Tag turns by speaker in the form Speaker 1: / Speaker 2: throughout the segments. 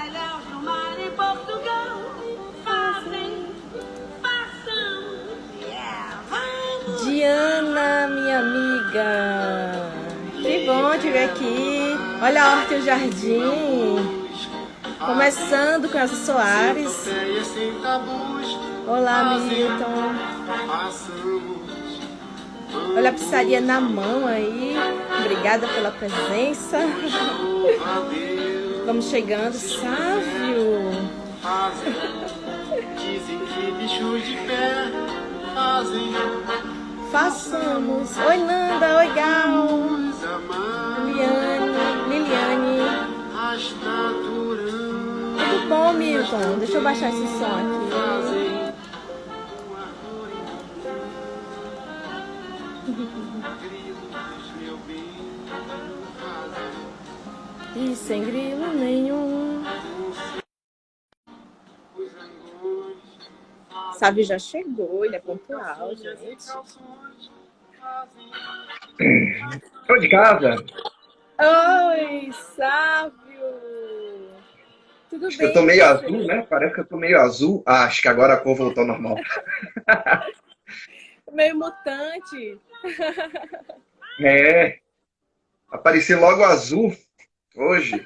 Speaker 1: ilhas do mar em Portugal fazem, passam, vamos.
Speaker 2: Diana, minha amiga, que bom te ver aqui. Olha a Horta e o Jardim, começando com Elza Soares. Olá, Milton. Olha a pizzaria na mão aí. Obrigada pela presença. Vamos chegando, Sávio.
Speaker 3: Dizem que bichos de pé fazem.
Speaker 2: Façamos. Oi, Nanda. Oi, Gal. Liliane. Tudo bom, Milton? Deixa eu baixar esse som aqui. E sem grilo nenhum. Sávio já chegou, ele é pontual, gente.
Speaker 4: Tô de casa.
Speaker 2: Oi, Sávio. Tudo
Speaker 4: Acho que
Speaker 2: bem?
Speaker 4: eu tô meio
Speaker 2: você?
Speaker 4: azul, né? Parece que eu tô meio azul. Ah, acho que agora a cor voltou ao normal.
Speaker 2: Meio mutante.
Speaker 4: É, apareceu logo azul hoje.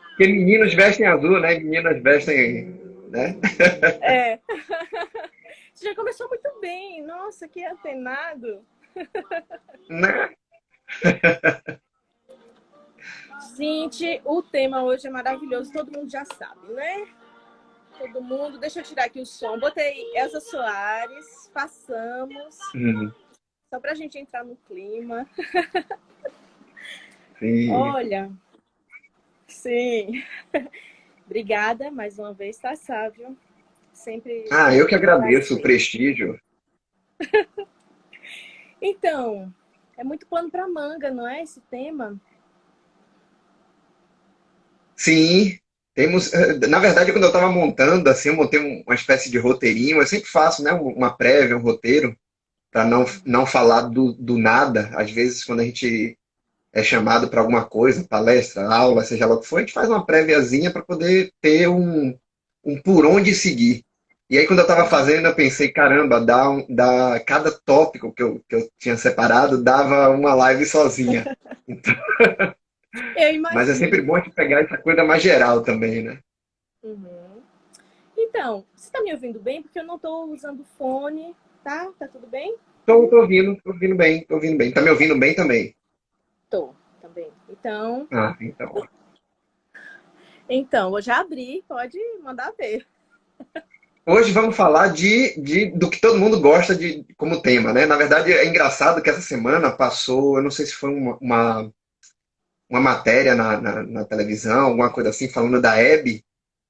Speaker 4: Porque meninos vestem azul, né? Meninas vestem, né?
Speaker 2: É. Você já começou muito bem. Nossa, que antenado.
Speaker 4: Né?
Speaker 2: Gente, o tema hoje é maravilhoso. Todo mundo já sabe, né? Todo mundo. Deixa eu tirar aqui o som. Botei Elza Soares. Passamos. Só pra gente entrar no clima.
Speaker 4: Sim.
Speaker 2: Olha. Sim. Obrigada mais uma vez, tá, Sávio? Sempre.
Speaker 4: Ah, eu que agradeço o prestígio.
Speaker 2: Então, é muito pano pra manga, não é? Esse tema?
Speaker 4: Sim, temos. Na verdade, quando eu estava montando, assim, eu montei uma espécie de roteirinho. Eu sempre faço, né? Uma prévia, um roteiro, para não falar do nada. Às vezes, quando a gente é chamado para alguma coisa, palestra, aula, seja lá o que for, a gente faz uma préviazinha para poder ter um por onde seguir. E aí, quando eu estava fazendo, eu pensei, caramba, cada tópico que eu tinha separado dava uma live sozinha.
Speaker 2: Eu
Speaker 4: Mas é sempre
Speaker 2: imagino.
Speaker 4: bom a gente pegar essa coisa mais geral também, né?
Speaker 2: Uhum. Então, você tá me ouvindo bem? Porque eu não tô usando fone, tá? Tá tudo bem?
Speaker 4: Tô ouvindo bem, tô ouvindo bem. Tá me ouvindo bem também?
Speaker 2: Tô, também. Então,
Speaker 4: Ah, então.
Speaker 2: eu já abri, pode mandar ver.
Speaker 4: Hoje vamos falar do que todo mundo gosta de como tema, né? Na verdade, é engraçado que essa semana passou, eu não sei se foi uma matéria na televisão, alguma coisa assim, falando da Hebe,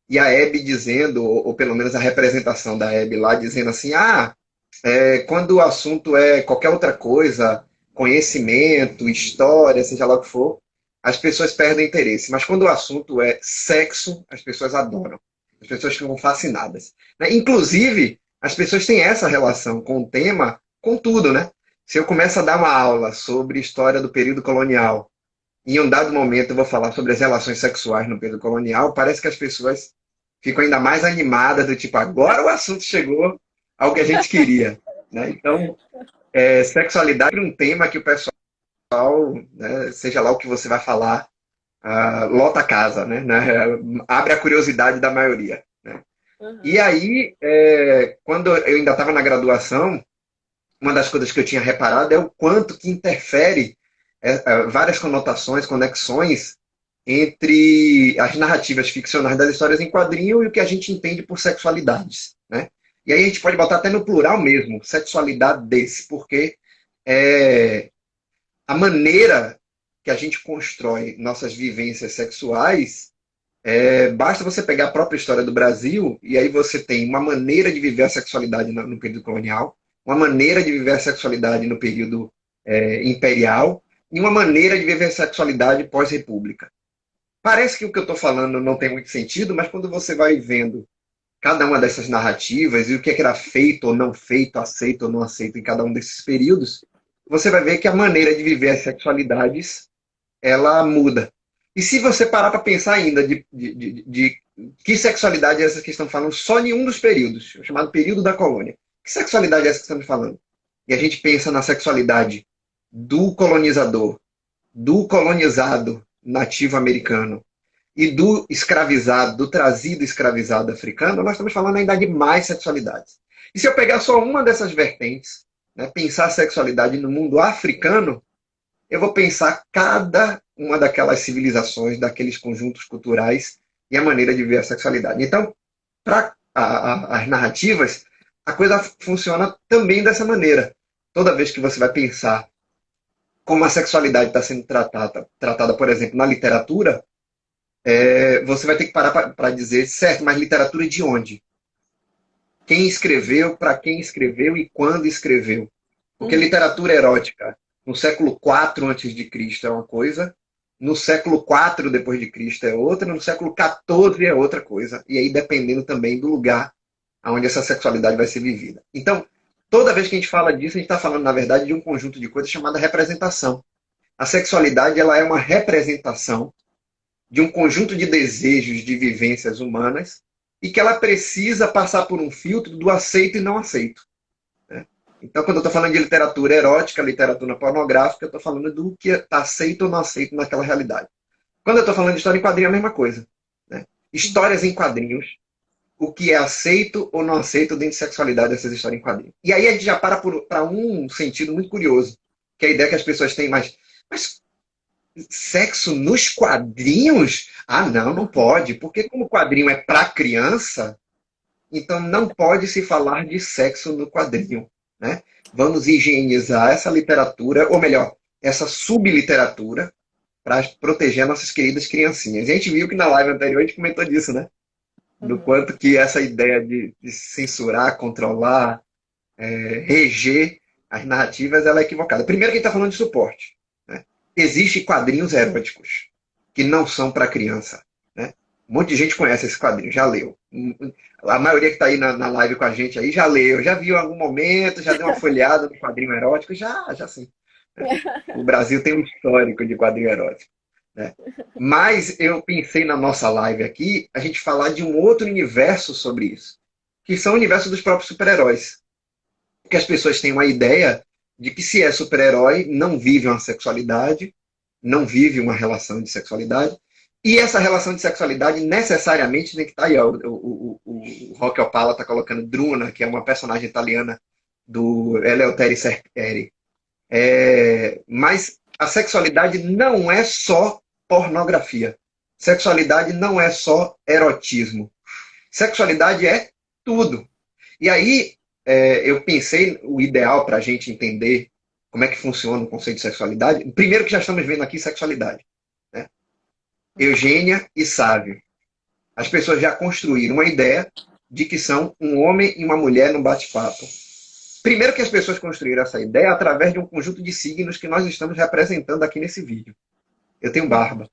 Speaker 4: e a Hebe dizendo, ou pelo menos a representação da Hebe lá, dizendo assim, quando o assunto é qualquer outra coisa, conhecimento, história, seja lá o que for, as pessoas perdem interesse. Mas quando o assunto é sexo, as pessoas adoram. As pessoas ficam fascinadas. Né? Inclusive, as pessoas têm essa relação com o tema, com tudo, né? Se eu começo a dar uma aula sobre história do período colonial, e em um dado momento eu vou falar sobre as relações sexuais no período colonial, parece que as pessoas ficam ainda mais animadas, do tipo, agora o assunto chegou ao que a gente queria. Né? Então, sexualidade é um tema que o pessoal, né, seja lá o que você vai falar, lota a casa, né? Abre a curiosidade da maioria. Né?
Speaker 2: Uhum.
Speaker 4: E aí, quando eu ainda estava na graduação, uma das coisas que eu tinha reparado é o quanto que interfere várias conotações, conexões entre as narrativas ficcionais das histórias em quadrinho e o que a gente entende por sexualidades. Né? E aí a gente pode botar até no plural mesmo, sexualidades, porque a maneira que a gente constrói nossas vivências sexuais, basta você pegar a própria história do Brasil, e aí você tem uma maneira de viver a sexualidade no período colonial, uma maneira de viver a sexualidade no período imperial, e uma maneira de viver a sexualidade pós-república. Parece que o que eu estou falando não tem muito sentido, mas quando você vai vendo cada uma dessas narrativas e o que era feito ou não feito, aceito ou não aceito em cada um desses períodos, você vai ver que a maneira de viver as sexualidades, ela muda. E se você parar para pensar ainda de Que sexualidade é essa que estão falando só em um dos períodos, o chamado período da colônia? Que sexualidade é essa que estamos falando? E a gente pensa na sexualidade do colonizador, do colonizado nativo americano e do escravizado, do trazido escravizado africano, nós estamos falando ainda de mais sexualidades. E se eu pegar só uma dessas vertentes, né, pensar a sexualidade no mundo africano, eu vou pensar cada uma daquelas civilizações, daqueles conjuntos culturais e a maneira de ver a sexualidade. Então, para as narrativas, a coisa funciona também dessa maneira. Toda vez que você vai pensar como a sexualidade está sendo tratada, por exemplo, na literatura, você vai ter que parar para dizer, certo, mas literatura de onde? Quem escreveu, para quem escreveu e quando escreveu? Porque literatura erótica no século IV a.C. é uma coisa, no século IV depois de Cristo é outra, no século XIV é outra coisa. E aí dependendo também do lugar onde essa sexualidade vai ser vivida. Então, toda vez que a gente fala disso, a gente está falando, na verdade, de um conjunto de coisas chamada representação. A sexualidade ela é uma representação de um conjunto de desejos, de vivências humanas, e que ela precisa passar por um filtro do aceito e não aceito. Né? Então, quando eu estou falando de literatura erótica, literatura pornográfica, eu estou falando do que está aceito ou não aceito naquela realidade. Quando eu estou falando de história em quadrinho, é a mesma coisa. Né? Histórias em quadrinhos, o que é aceito ou não aceito dentro de sexualidade dessas histórias em quadrinhos. E aí a gente já para um sentido muito curioso, que é a ideia que as pessoas têm, mas sexo nos quadrinhos? Ah, não pode, porque como o quadrinho é para criança, então não pode se falar de sexo no quadrinho. Né? Vamos higienizar essa literatura, ou melhor, essa subliteratura, para proteger nossas queridas criancinhas. E a gente viu que na live anterior a gente comentou disso, né? Do quanto que essa ideia de censurar, controlar, reger as narrativas, ela é equivocada. Primeiro que a gente está falando de suporte. Né? Existem quadrinhos eróticos que não são para criança. Né? Um monte de gente conhece esse quadrinho, já leu. A maioria que está aí na live com a gente aí já leu, já viu em algum momento, já deu uma folheada no quadrinho erótico, já sim. Né? O Brasil tem um histórico de quadrinho erótico. Né? Mas eu pensei na nossa live aqui, a gente falar de um outro universo sobre isso, que são o universo dos próprios super-heróis. Porque as pessoas têm uma ideia de que se é super-herói, não vive uma sexualidade, não vive uma relação de sexualidade, e essa relação de sexualidade necessariamente tem que estar aí. Ó, o Rock Opala está colocando Druna, que é uma personagem italiana do Eleutério Serperi. Mas a sexualidade não é só pornografia. Sexualidade não é só erotismo. Sexualidade é tudo. E aí, eu pensei o ideal para a gente entender como é que funciona o conceito de sexualidade. Primeiro que já estamos vendo aqui sexualidade. Né? Eugênia e Sávio. As pessoas já construíram uma ideia de que são um homem e uma mulher no bate-papo. Primeiro que as pessoas construíram essa ideia através de um conjunto de signos que nós estamos representando aqui nesse vídeo. Eu tenho barba.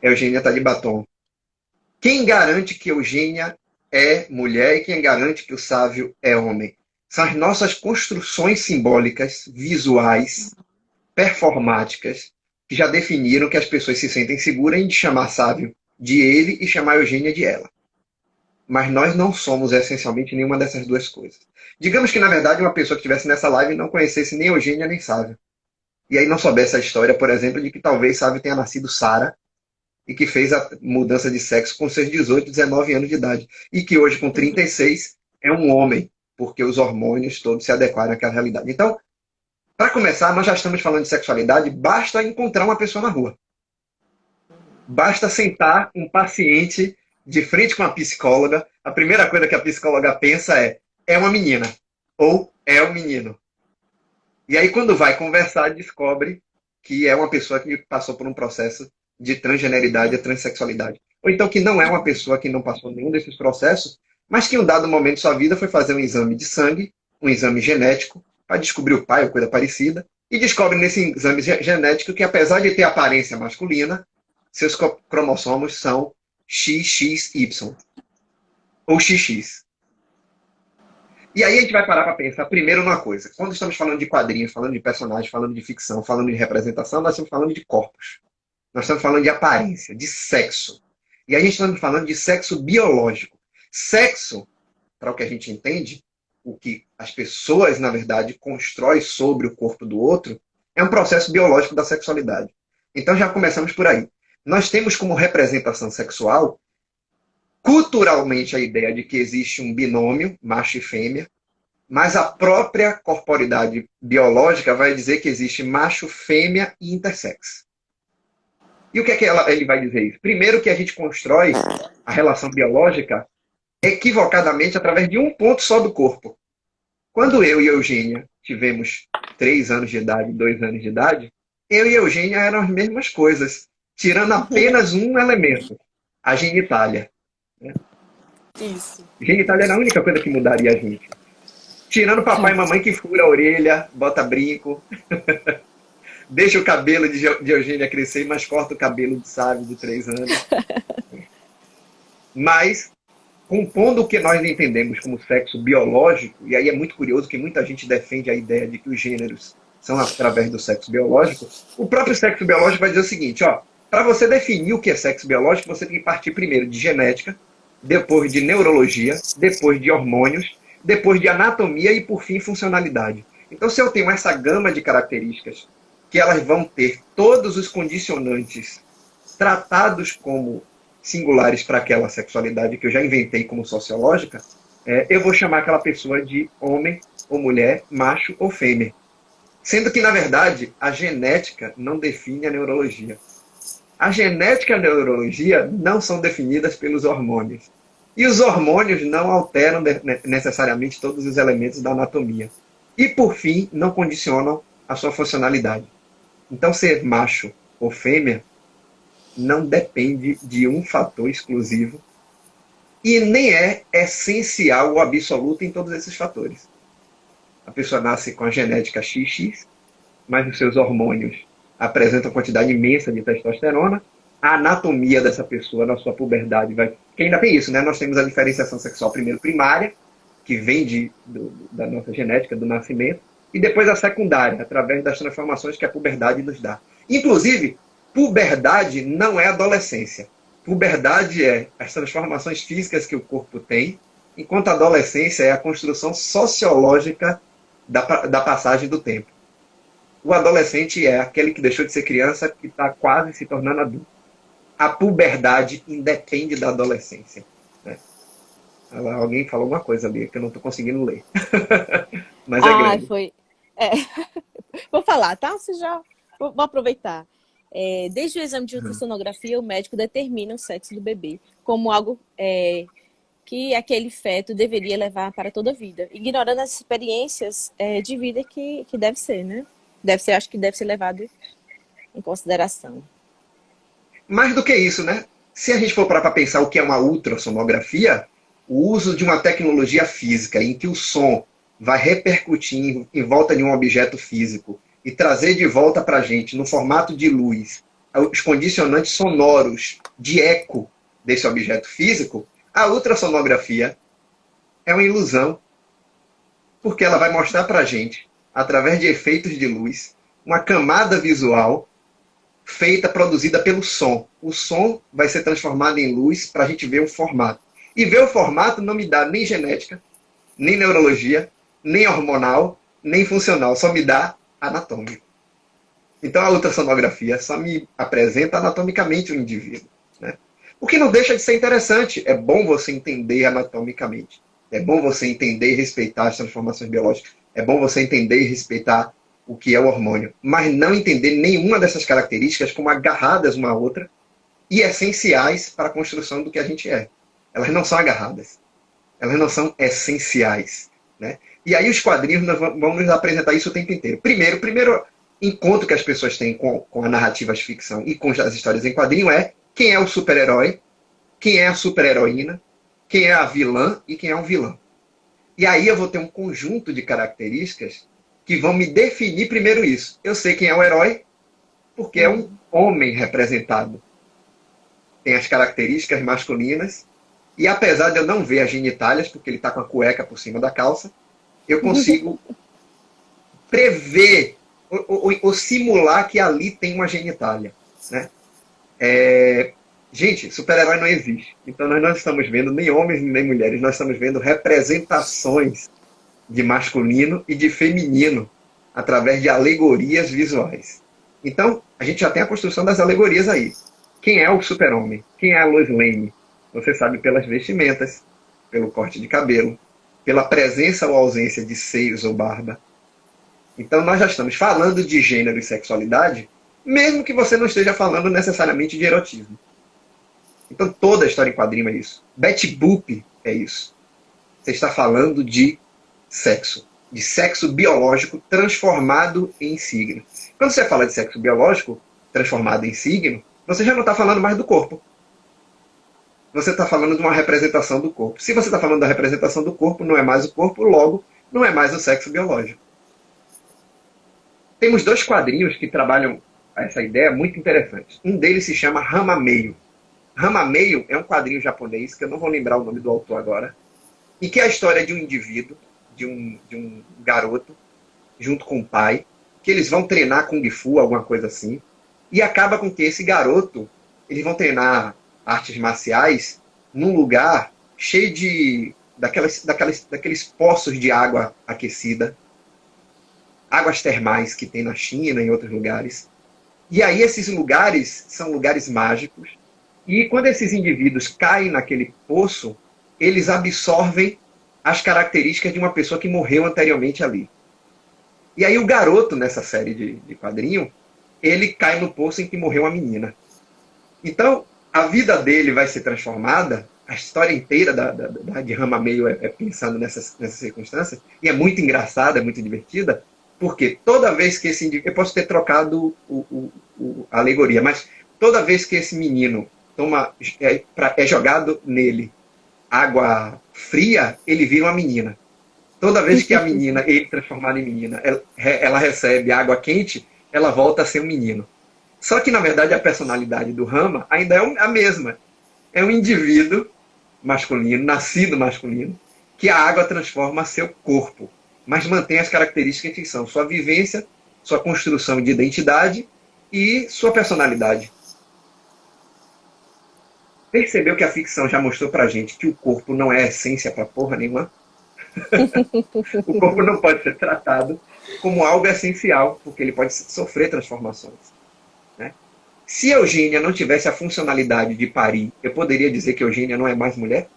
Speaker 4: Eugênia está de batom. Quem garante que Eugênia é mulher e quem garante que o Sávio é homem? São as nossas construções simbólicas, visuais, performáticas, que já definiram que as pessoas se sentem seguras em chamar Sávio de ele e chamar Eugênia de ela. Mas nós não somos essencialmente nenhuma dessas duas coisas. Digamos que, na verdade, uma pessoa que estivesse nessa live não conhecesse nem Eugênia nem Sávio. E aí não soubesse a história, por exemplo, de que talvez Sávio tenha nascido Sara e que fez a mudança de sexo com seus 18, 19 anos de idade. E que hoje, com 36, é um homem, porque os hormônios todos se adequaram àquela realidade. Então, para começar, nós já estamos falando de sexualidade, basta encontrar uma pessoa na rua. Basta sentar um paciente de frente com a psicóloga, a primeira coisa que a psicóloga pensa é uma menina ou é um menino. E aí, quando vai conversar, descobre que é uma pessoa que passou por um processo de transgeneridade e transexualidade. Ou então que não é uma pessoa que não passou nenhum desses processos, mas que em um dado momento de sua vida foi fazer um exame de sangue, um exame genético, para descobrir o pai ou coisa parecida, e descobre nesse exame genético que, apesar de ter aparência masculina, seus cromossomos são XXY. Ou XX. E aí a gente vai parar para pensar primeiro numa coisa. Quando estamos falando de quadrinhos, falando de personagens, falando de ficção, falando de representação, nós estamos falando de corpos. Nós estamos falando de aparência, de sexo. E aí a gente está falando de sexo biológico. Sexo, para o que a gente entende, o que as pessoas, na verdade, constroem sobre o corpo do outro, é um processo biológico da sexualidade. Então já começamos por aí. Nós temos como representação sexual, culturalmente, a ideia de que existe um binômio, macho e fêmea, mas a própria corporidade biológica vai dizer que existe macho, fêmea e intersexo. E o que é que ele vai dizer isso? Primeiro que a gente constrói a relação biológica equivocadamente através de um ponto só do corpo. Quando eu e Eugênia tivemos 3 anos de idade, 2 anos de idade, eu e Eugênia eram as mesmas coisas, tirando apenas um elemento, a genitália. Né?
Speaker 2: Isso.
Speaker 4: Genitália era a única coisa que mudaria a gente. Tirando papai e mamãe que fura a orelha, bota brinco, deixa o cabelo de Eugênia crescer, mas corta o cabelo de Sábio de 3 anos. Mas, compondo o que nós entendemos como sexo biológico, e aí é muito curioso que muita gente defende a ideia de que os gêneros são através do sexo biológico, o próprio sexo biológico vai dizer o seguinte, ó, para você definir o que é sexo biológico, você tem que partir primeiro de genética, depois de neurologia, depois de hormônios, depois de anatomia e, por fim, funcionalidade. Então, se eu tenho essa gama de características, que elas vão ter todos os condicionantes tratados como singulares para aquela sexualidade que eu já inventei como sociológica, eu vou chamar aquela pessoa de homem ou mulher, macho ou fêmea. Sendo que, na verdade, a genética não define a neurologia. A genética e a neurologia não são definidas pelos hormônios. E os hormônios não alteram necessariamente todos os elementos da anatomia. E, por fim, não condicionam a sua funcionalidade. Então, ser macho ou fêmea não depende de um fator exclusivo e nem é essencial ou absoluto em todos esses fatores. A pessoa nasce com a genética XX, mas os seus hormônios apresentam quantidade imensa de testosterona. A anatomia dessa pessoa na sua puberdade vai... Porque ainda tem isso, né? Nós temos a diferenciação sexual primeiro primária, que vem da nossa genética, do nascimento, e depois a secundária, através das transformações que a puberdade nos dá. Inclusive, puberdade não é adolescência. Puberdade é as transformações físicas que o corpo tem, enquanto a adolescência é a construção sociológica da passagem do tempo. O adolescente é aquele que deixou de ser criança, que está quase se tornando adulto. A puberdade independe da adolescência. Né? Alguém falou uma coisa ali que eu não estou conseguindo ler. Mas é grande.
Speaker 2: Foi. Vou falar, tá? Vou aproveitar. Desde o exame de ultrassonografia, o médico determina o sexo do bebê como algo que aquele feto deveria levar para toda a vida, ignorando as experiências de vida que deve ser, né? Acho que deve ser levado em consideração.
Speaker 4: Mais do que isso, né? Se a gente for parar para pensar o que é uma ultrassonografia, o uso de uma tecnologia física em que o som vai repercutir em volta de um objeto físico e trazer de volta para a gente, no formato de luz, os condicionantes sonoros de eco desse objeto físico, a ultrassonografia é uma ilusão, porque ela vai mostrar para a gente, através de efeitos de luz, uma camada visual produzida pelo som. O som vai ser transformado em luz para a gente ver o formato. E ver o formato não me dá nem genética, nem neurologia, nem hormonal, nem funcional, só me dá anatômico. Então a ultrassonografia só me apresenta anatomicamente o indivíduo. Né? O que não deixa de ser interessante. É bom você entender anatomicamente. É bom você entender e respeitar as transformações biológicas. É bom você entender e respeitar o que é o hormônio. Mas não entender nenhuma dessas características como agarradas uma à outra e essenciais para a construção do que a gente é. Elas não são agarradas. Elas não são essenciais. Né? E aí os quadrinhos nós vamos nos apresentar isso o tempo inteiro. Primeiro encontro que as pessoas têm com a narrativa de ficção e com as histórias em quadrinho é quem é o super-herói, quem é a super-heroína, quem é a vilã e quem é o vilão. E aí eu vou ter um conjunto de características que vão me definir primeiro isso. Eu sei quem é o herói porque é um homem representado. Tem as características masculinas e apesar de eu não ver as genitálias, porque ele está com a cueca por cima da calça, eu consigo prever ou simular que ali tem uma genitália. Né? Gente, super-herói não existe. Então nós não estamos vendo nem homens nem mulheres, nós estamos vendo representações de masculino e de feminino através de alegorias visuais. Então, a gente já tem a construção das alegorias aí. Quem é o super-homem? Quem é a Lois Lane? Você sabe pelas vestimentas, pelo corte de cabelo, pela presença ou ausência de seios ou barba. Então, nós já estamos falando de gênero e sexualidade, mesmo que você não esteja falando necessariamente de erotismo. Então, toda a história em quadrinho é isso. Betty Boop é isso. Você está falando de sexo biológico transformado em signo. Quando você fala de sexo biológico transformado em signo, você já não está falando mais do corpo. Você está falando de uma representação do corpo. Se você está falando da representação do corpo, não é mais o corpo, logo, não é mais o sexo biológico. Temos 2 quadrinhos que trabalham essa ideia muito interessante. Um deles se chama Rama-meio. Rama-meio é um quadrinho japonês, que eu não vou lembrar o nome do autor agora, e que é a história de um indivíduo, de um garoto, junto com o pai, que eles vão treinar Kung Fu, alguma coisa assim, e acaba com que esse garoto, eles vão treinar artes marciais num lugar cheio de daqueles poços de água aquecida, águas termais que tem na China e em outros lugares. E aí esses lugares são lugares mágicos, e quando esses indivíduos caem naquele poço, eles absorvem as características de uma pessoa que morreu anteriormente ali. E aí o garoto, nessa série de quadrinho, ele cai no poço em que morreu uma menina. Então, a vida dele vai ser transformada, a história inteira de Rama-meio é pensando nessas circunstâncias, e é muito engraçada, é muito divertida, porque toda vez que esse indivíduo... Eu posso ter trocado a alegoria, mas toda vez que esse menino é jogado nele água fria, ele vira uma menina. Toda vez que a menina, ele transformado em menina, ela recebe água quente, ela volta a ser um menino. Só que, na verdade, a personalidade do Rama ainda é a mesma. É um indivíduo masculino, nascido masculino, que a água transforma seu corpo, mas mantém as características que são sua vivência, sua construção de identidade e sua personalidade. Percebeu que a ficção já mostrou pra gente que o corpo não é essência pra porra nenhuma? O corpo não pode ser tratado como algo essencial, porque ele pode sofrer transformações. Né? Se Eugênia não tivesse a funcionalidade de parir, eu poderia dizer que Eugênia não é mais mulher?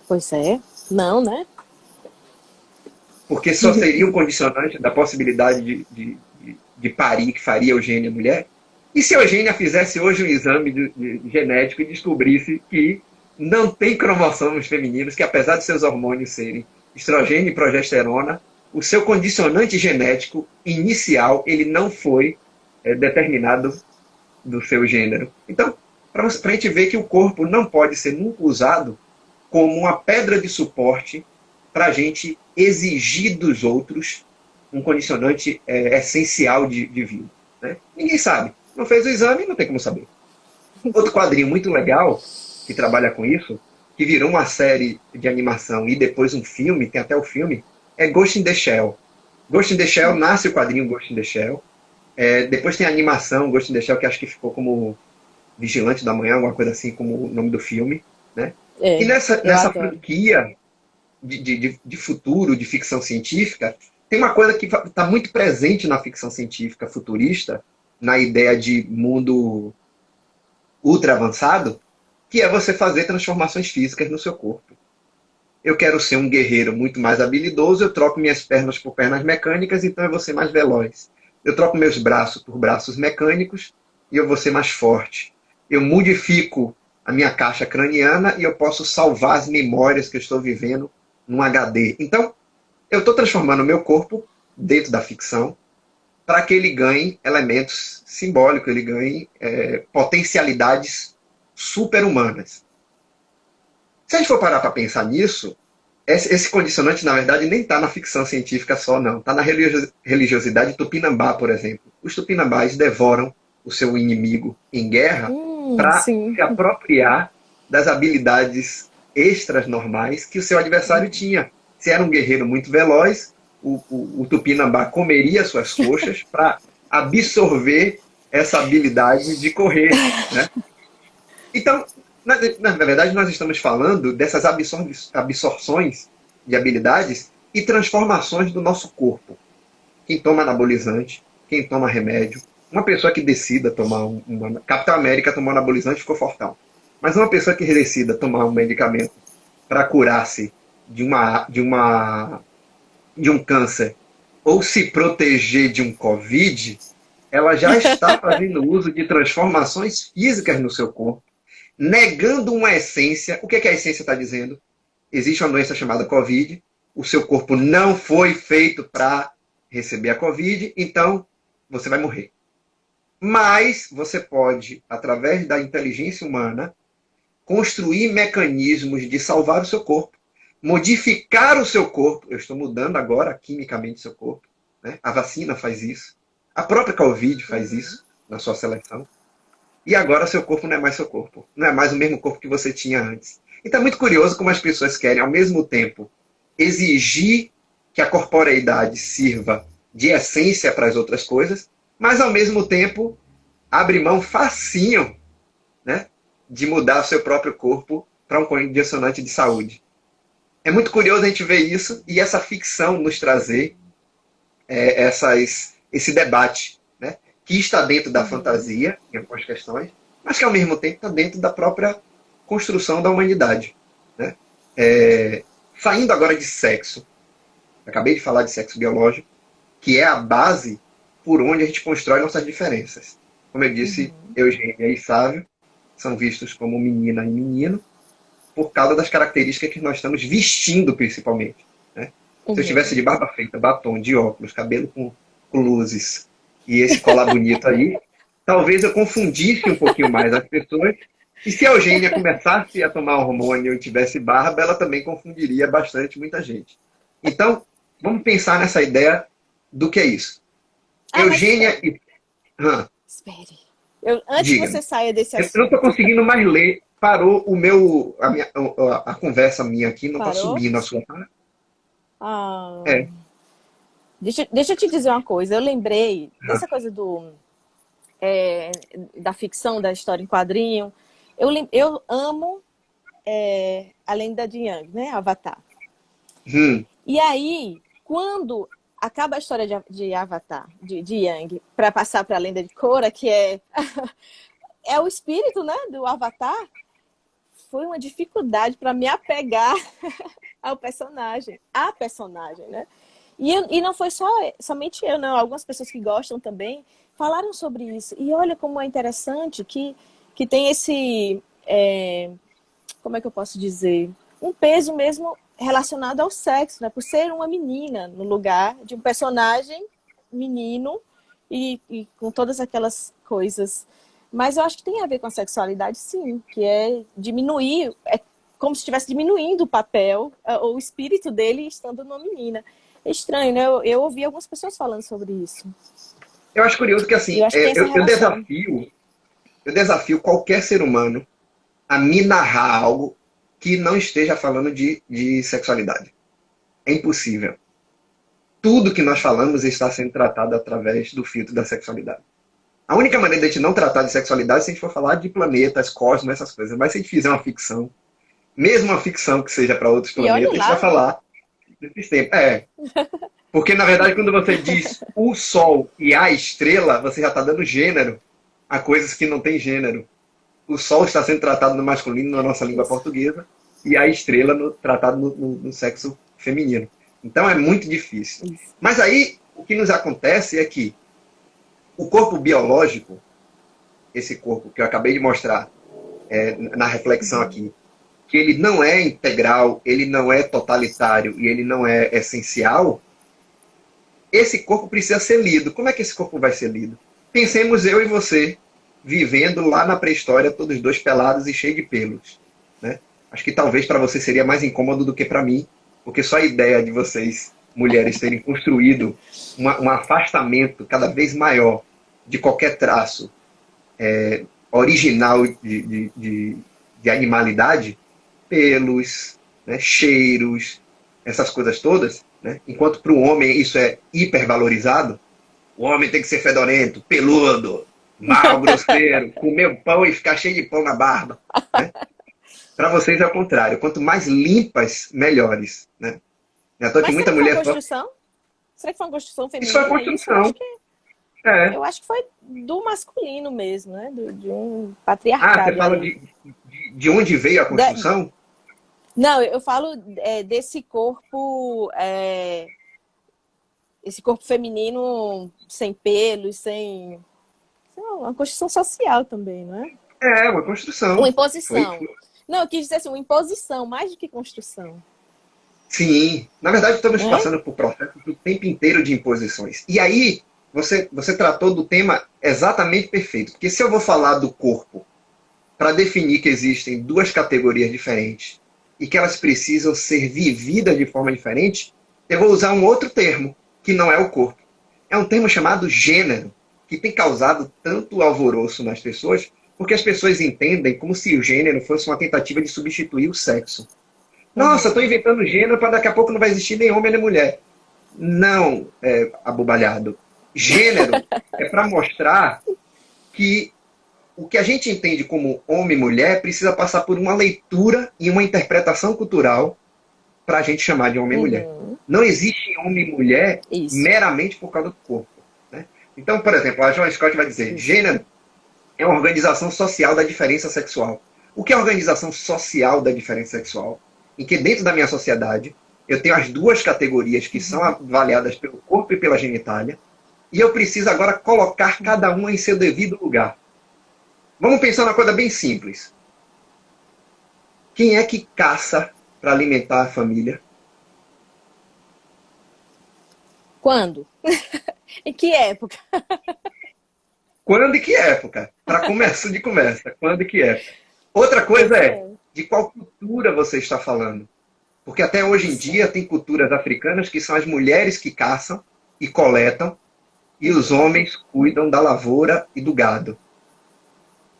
Speaker 2: Pois é. Não, né?
Speaker 4: Porque só seria um condicionante da possibilidade de parir que faria Eugênia mulher? E se a Eugênia fizesse hoje um exame genético e descobrisse que não tem cromossomos femininos, que apesar de seus hormônios serem estrogênio e progesterona, o seu condicionante genético inicial ele não foi determinado do seu gênero. Então, para a gente ver que o corpo não pode ser nunca usado como uma pedra de suporte para a gente exigir dos outros um condicionante essencial de vida. Né? Ninguém sabe. Não fez o exame, não tem como saber. Outro quadrinho muito legal, que trabalha com isso, que virou uma série de animação e depois um filme, tem até o filme, é Ghost in the Shell. Ghost in the Shell, nasce o quadrinho Ghost in the Shell. Depois tem a animação Ghost in the Shell, que acho que ficou como Vigilante da Manhã, alguma coisa assim, como o nome do filme. Né? E nessa franquia de futuro, de ficção científica, tem uma coisa que está muito presente na ficção científica futurista, na ideia de mundo ultra avançado, que é você fazer transformações físicas no seu corpo. Eu quero ser um guerreiro muito mais habilidoso, eu troco minhas pernas por pernas mecânicas, então eu vou ser mais veloz. Eu troco meus braços por braços mecânicos e eu vou ser mais forte. Eu modifico a minha caixa craniana e eu posso salvar as memórias que eu estou vivendo num HD. Então, eu estou transformando o meu corpo dentro da ficção para que ele ganhe elementos simbólicos, ele ganhe potencialidades super-humanas. Se a gente for parar para pensar nisso, esse condicionante, na verdade, nem está na ficção científica só, não. Está na religiosidade tupinambá, por exemplo. Os tupinambás devoram o seu inimigo em guerra para se apropriar das habilidades extras normais que o seu adversário tinha. Se era um guerreiro muito veloz, o tupinambá comeria suas coxas para absorver essa habilidade de correr, né? Então, na verdade, nós estamos falando dessas absorções de habilidades e transformações do nosso corpo. Quem toma anabolizante, quem toma remédio, uma pessoa que decida tomar Capitão América tomou anabolizante e ficou fortão. Mas uma pessoa que decida tomar um medicamento para curar-se de um câncer ou se proteger de um Covid, ela já está fazendo uso de transformações físicas no seu corpo, negando uma essência. O que a essência está dizendo? Existe uma doença chamada Covid, o seu corpo não foi feito para receber a Covid, então você vai morrer. Mas você pode, através da inteligência humana, construir mecanismos de salvar o seu corpo, modificar o seu corpo. Eu estou mudando agora quimicamente o seu corpo, né? A vacina faz isso. A própria Covid faz isso na sua seleção. E agora seu corpo não é mais seu corpo. Não é mais o mesmo corpo que você tinha antes. Então é muito curioso como as pessoas querem, ao mesmo tempo, exigir que a corporeidade sirva de essência para as outras coisas, mas ao mesmo tempo abre mão facinho, né, de mudar o seu próprio corpo para um condicionante de saúde. É muito curioso a gente ver isso e essa ficção nos trazer esse debate, né, que está dentro da fantasia, em algumas questões, mas que ao mesmo tempo está dentro da própria construção da humanidade. Né? Saindo agora de sexo, acabei de falar de sexo biológico, que é a base por onde a gente constrói nossas diferenças. Como eu disse, Eugênia e Sávio são vistos como menina e menino por causa das características que nós estamos vestindo, principalmente. Né? Se eu estivesse de barba feita, batom, de óculos, cabelo com luzes e esse colar bonito aí, talvez eu confundisse um pouquinho mais as pessoas. E se a Eugênia começasse a tomar hormônio e tivesse barba, ela também confundiria bastante muita gente. Então, vamos pensar nessa ideia do que é isso. Eugênia e...
Speaker 2: Espere. Antes que você saia desse assunto...
Speaker 4: Eu não estou conseguindo mais ler. Parou a conversa minha aqui, não está subindo a sua cara.
Speaker 2: Deixa eu te dizer uma coisa. Eu lembrei dessa coisa da ficção, da história em quadrinho. Eu amo a lenda de Yang, né? Avatar. E aí, quando acaba a história de Avatar, de Yang, para passar para a lenda de Korra, que é o espírito, né, do Avatar, foi uma dificuldade para me apegar ao personagem, né? E não foi somente eu, não. Algumas pessoas que gostam também falaram sobre isso. E olha como é interessante que tem esse, como é que eu posso dizer, um peso mesmo relacionado ao sexo, né? Por ser uma menina no lugar de um personagem menino e com todas aquelas coisas. Mas eu acho que tem a ver com a sexualidade, sim, que é diminuir, é como se estivesse diminuindo o papel, o espírito dele estando numa menina. É estranho, né? Eu ouvi algumas pessoas falando sobre isso.
Speaker 4: Eu acho curioso que, assim, eu desafio qualquer ser humano a me narrar algo que não esteja falando de sexualidade. É impossível. Tudo que nós falamos está sendo tratado através do filtro da sexualidade. A única maneira de a gente não tratar de sexualidade é se a gente for falar de planetas, cosmos, essas coisas. Mas se a gente fizer uma ficção, mesmo uma ficção que seja para outros planetas, a gente vai falar desses tempos. Porque, na verdade, quando você diz o Sol e a estrela, você já está dando gênero a coisas que não têm gênero. O Sol está sendo tratado no masculino na nossa língua portuguesa e a estrela tratado no sexo feminino. Então é muito difícil. Mas aí, o que nos acontece é que o corpo biológico, esse corpo que eu acabei de mostrar na reflexão aqui, que ele não é integral, ele não é totalitário e ele não é essencial, esse corpo precisa ser lido. Como é que esse corpo vai ser lido? Pensemos eu e você, vivendo lá na pré-história, todos dois pelados e cheios de pelos. Né? Acho que talvez para você seria mais incômodo do que para mim, porque só a ideia de vocês, mulheres, terem construído um afastamento cada vez maior de qualquer traço original de animalidade, pelos, né, cheiros, essas coisas todas, né? Enquanto para o homem isso é hipervalorizado, o homem tem que ser fedorento, peludo, mal, grosseiro, comer pão e ficar cheio de pão na barba. Né? Para vocês é o contrário. Quanto mais limpas, melhores. Né? Eu tô aqui,
Speaker 2: Mas
Speaker 4: muita
Speaker 2: será que foi
Speaker 4: mulher
Speaker 2: uma construção? Será que foi uma construção
Speaker 4: Isso foi
Speaker 2: feminina?
Speaker 4: construção.
Speaker 2: Eu acho que foi do masculino mesmo, né? De um
Speaker 4: Ah, você
Speaker 2: patriarcado
Speaker 4: fala
Speaker 2: aí.
Speaker 4: de onde veio a construção?
Speaker 2: Não, eu falo desse corpo, esse corpo feminino sem pelos, sem uma construção social também, não é?
Speaker 4: É, uma construção.
Speaker 2: Uma imposição.
Speaker 4: Foi.
Speaker 2: Não, eu quis dizer assim, uma imposição, mais do que construção.
Speaker 4: Sim. Na verdade, estamos
Speaker 2: Né?
Speaker 4: passando por processos o tempo inteiro de imposições. E aí, você tratou do tema exatamente perfeito. Porque se eu vou falar do corpo para definir que existem duas categorias diferentes e que elas precisam ser vividas de forma diferente, eu vou usar um outro termo, que não é o corpo. É um termo chamado gênero, que tem causado tanto alvoroço nas pessoas, porque as pessoas entendem como se o gênero fosse uma tentativa de substituir o sexo. Nossa, estou inventando gênero para daqui a pouco não vai existir nem homem nem mulher. Não, abobalhado. Gênero é para mostrar que o que a gente entende como homem e mulher precisa passar por uma leitura e uma interpretação cultural para a gente chamar de homem e mulher. Não existe homem e mulher meramente por causa do corpo. Né? Então, por exemplo, a Joan Scott vai dizer, gênero é uma organização social da diferença sexual. O que é a organização social da diferença sexual? Em que dentro da minha sociedade eu tenho as duas categorias que são avaliadas pelo corpo e pela genitália, e eu preciso agora colocar cada uma em seu devido lugar. Vamos pensar numa coisa bem simples. Quem é que caça para alimentar a família?
Speaker 2: Quando? Em que época?
Speaker 4: Quando e que época? Para começo de conversa. Quando e que época? Outra coisa é, de qual cultura você está falando? Porque até hoje em dia tem culturas africanas que são as mulheres que caçam e coletam e os homens cuidam da lavoura e do gado.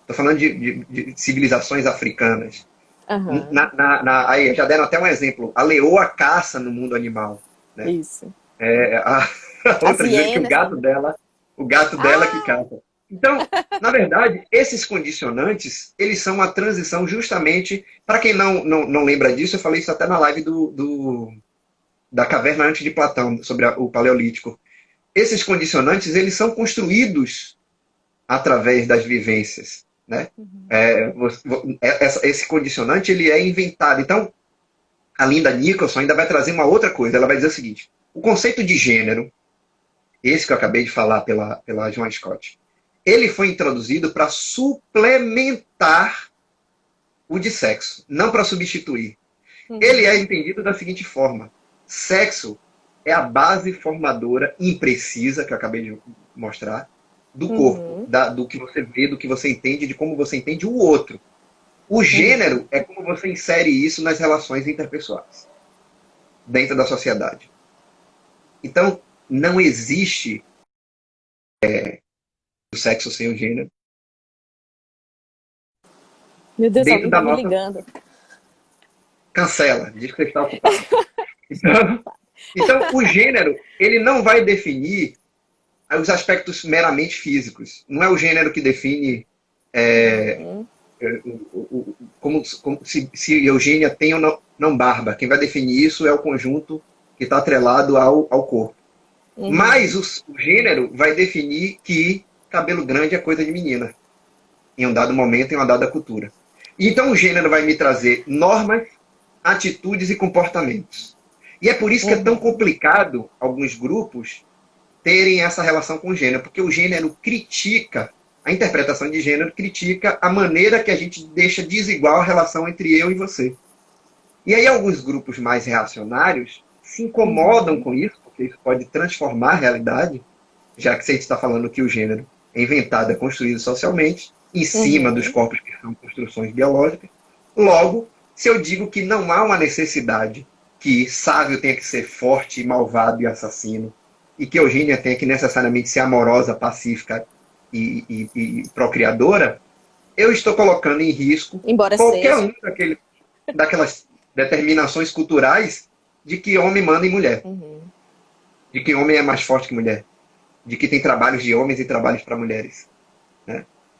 Speaker 4: Estou falando de civilizações africanas.
Speaker 2: Uhum.
Speaker 4: Aí já deram até um exemplo. A leoa caça no mundo animal. Né?
Speaker 2: Isso.
Speaker 4: A outra diz que o gato dela que caça. Então, na verdade, esses condicionantes, eles são uma transição justamente, para quem não lembra disso, eu falei isso até na live da Caverna antes de Platão, sobre o Paleolítico. Esses condicionantes, eles são construídos através das vivências. Né? Esse condicionante, ele é inventado. Então, a Linda Nicholson ainda vai trazer uma outra coisa. Ela vai dizer o seguinte, o conceito de gênero, esse que eu acabei de falar pela Joan Scott, ele foi introduzido para suplementar o de sexo, não para substituir. Ele é entendido da seguinte forma. Sexo é a base formadora imprecisa, que eu acabei de mostrar, do corpo, do que você vê, do que você entende, de como você entende o outro. O gênero é como você insere isso nas relações interpessoais, dentro da sociedade. Então, não existe o sexo sem o gênero.
Speaker 2: Meu Deus, alguém tá me ligando.
Speaker 4: Cancela, diz que você está ocupado. Então, o gênero, ele não vai definir os aspectos meramente físicos. Não é o gênero que define como se Eugênia tem ou não barba. Quem vai definir isso é o conjunto que está atrelado ao corpo. Mas o gênero vai definir que cabelo grande é coisa de menina. Em um dado momento, em uma dada cultura. Então o gênero vai me trazer normas, atitudes e comportamentos. E é por isso que é tão complicado alguns grupos terem essa relação com o gênero. Porque o gênero critica, a interpretação de gênero critica a maneira que a gente deixa desigual a relação entre eu e você. E aí alguns grupos mais reacionários se incomodam com isso, porque isso pode transformar a realidade, já que a gente está falando que o gênero é inventado, é construído socialmente, em cima dos corpos que são construções biológicas. Logo, se eu digo que não há uma necessidade que Sávio tenha que ser forte, malvado e assassino, e que Eugênia tenha que necessariamente ser amorosa, pacífica e procriadora, eu estou colocando em risco qualquer um daquelas determinações culturais de que homem manda em mulher. De que homem é mais forte que mulher. De que tem trabalhos de homens e trabalhos para mulheres. Né?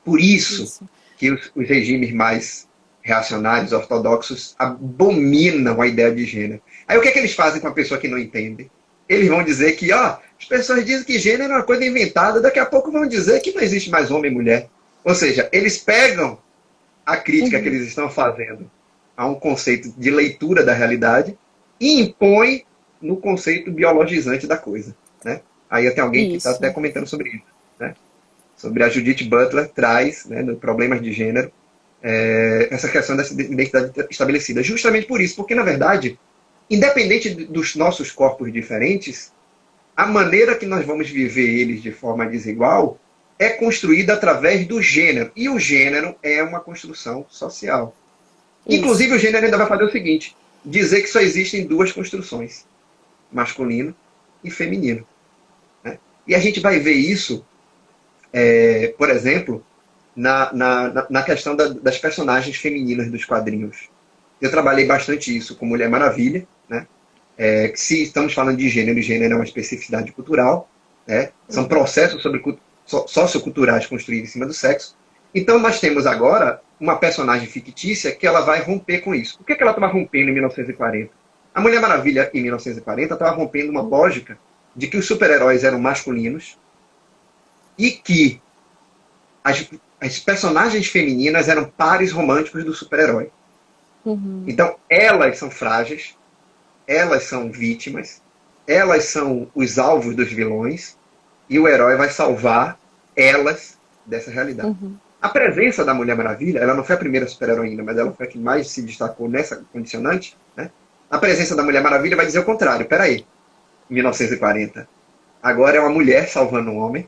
Speaker 4: Por isso que os regimes mais reacionários, ortodoxos, abominam a ideia de gênero. Aí o que é que eles fazem com a pessoa que não entende? Eles vão dizer que, ó, as pessoas dizem que gênero é uma coisa inventada, daqui a pouco vão dizer que não existe mais homem e mulher. Ou seja, eles pegam a crítica que eles estão fazendo a um conceito de leitura da realidade e impõem no conceito biologizante da coisa, né? Aí tem alguém que está até comentando sobre isso, né? Sobre a Judith Butler traz, né, no Problemas de Gênero, essa questão dessa identidade estabelecida. Justamente por isso, porque, na verdade, independente dos nossos corpos diferentes, a maneira que nós vamos viver eles de forma desigual é construída através do gênero. E o gênero é uma construção social. Isso. Inclusive, o gênero ainda vai fazer o seguinte, dizer que só existem duas construções, masculino e feminino, né? E a gente vai ver isso, por exemplo, na questão das personagens femininas dos quadrinhos. Eu trabalhei bastante isso com Mulher Maravilha, né? Se estamos falando de gênero, gênero é uma especificidade cultural, né? São processos socioculturais construídos em cima do sexo. Então nós temos agora uma personagem fictícia que ela vai romper com isso. O que ela estava rompendo em 1940? A Mulher Maravilha, em 1940, estava rompendo uma lógica de que os super-heróis eram masculinos e que as personagens femininas eram pares românticos do super-herói. Então, elas são frágeis, elas são vítimas, elas são os alvos dos vilões, e o herói vai salvar elas dessa realidade. A presença da Mulher Maravilha, ela não foi a primeira super-heroína, mas ela foi a que mais se destacou nessa condicionante, né? A presença da Mulher Maravilha vai dizer o contrário. Peraí, 1940. Agora é uma mulher salvando um homem,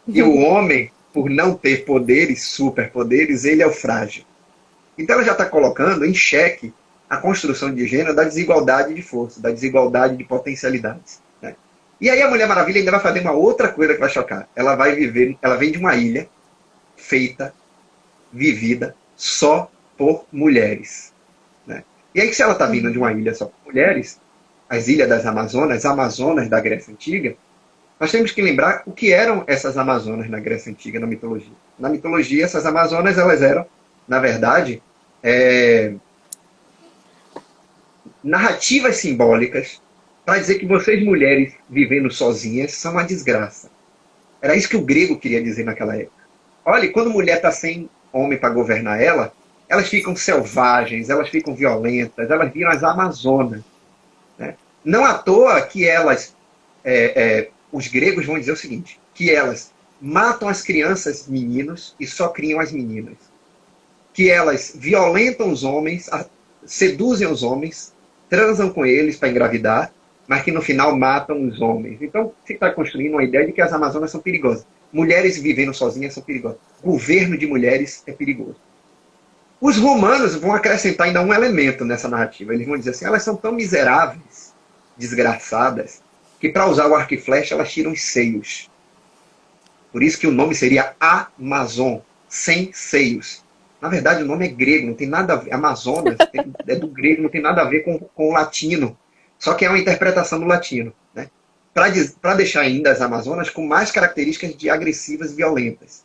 Speaker 4: e o homem, por não ter poderes, superpoderes, ele é o frágil. Então ela já está colocando em xeque a construção de gênero da desigualdade de força, da desigualdade de potencialidades, né? E aí a Mulher Maravilha ainda vai fazer uma outra coisa que vai chocar. Ela vem de uma ilha feita, vivida, só por mulheres, né? E aí se ela está vindo de uma ilha só por mulheres, as ilhas das Amazonas, as Amazonas da Grécia Antiga, nós temos que lembrar o que eram essas Amazonas na Grécia Antiga, na mitologia. Na mitologia, essas Amazonas, elas eram, na verdade, narrativas simbólicas para dizer que vocês, mulheres, vivendo sozinhas, são uma desgraça. Era isso que o grego queria dizer naquela época. Olha, quando mulher está sem homem para governar ela, elas ficam selvagens, elas ficam violentas, elas viram as Amazonas, né? Não à toa que elas, os gregos vão dizer o seguinte, que elas matam as crianças meninos e só criam as meninas. Que elas violentam os homens, seduzem os homens, transam com eles para engravidar, mas que no final matam os homens. Então, se está construindo uma ideia de que as Amazonas são perigosas. Mulheres vivendo sozinhas são perigosas. Governo de mulheres é perigoso. Os romanos vão acrescentar ainda um elemento nessa narrativa. Eles vão dizer assim, elas são tão miseráveis, desgraçadas, que para usar o arco e flecha elas tiram os seios. Por isso que o nome seria Amazon, sem seios. Na verdade, o nome é grego, não tem nada a ver. Amazonas é do grego, não tem nada a ver com o latino. Só que é uma interpretação do latino, né? Para deixar ainda as Amazonas com mais características de agressivas e violentas,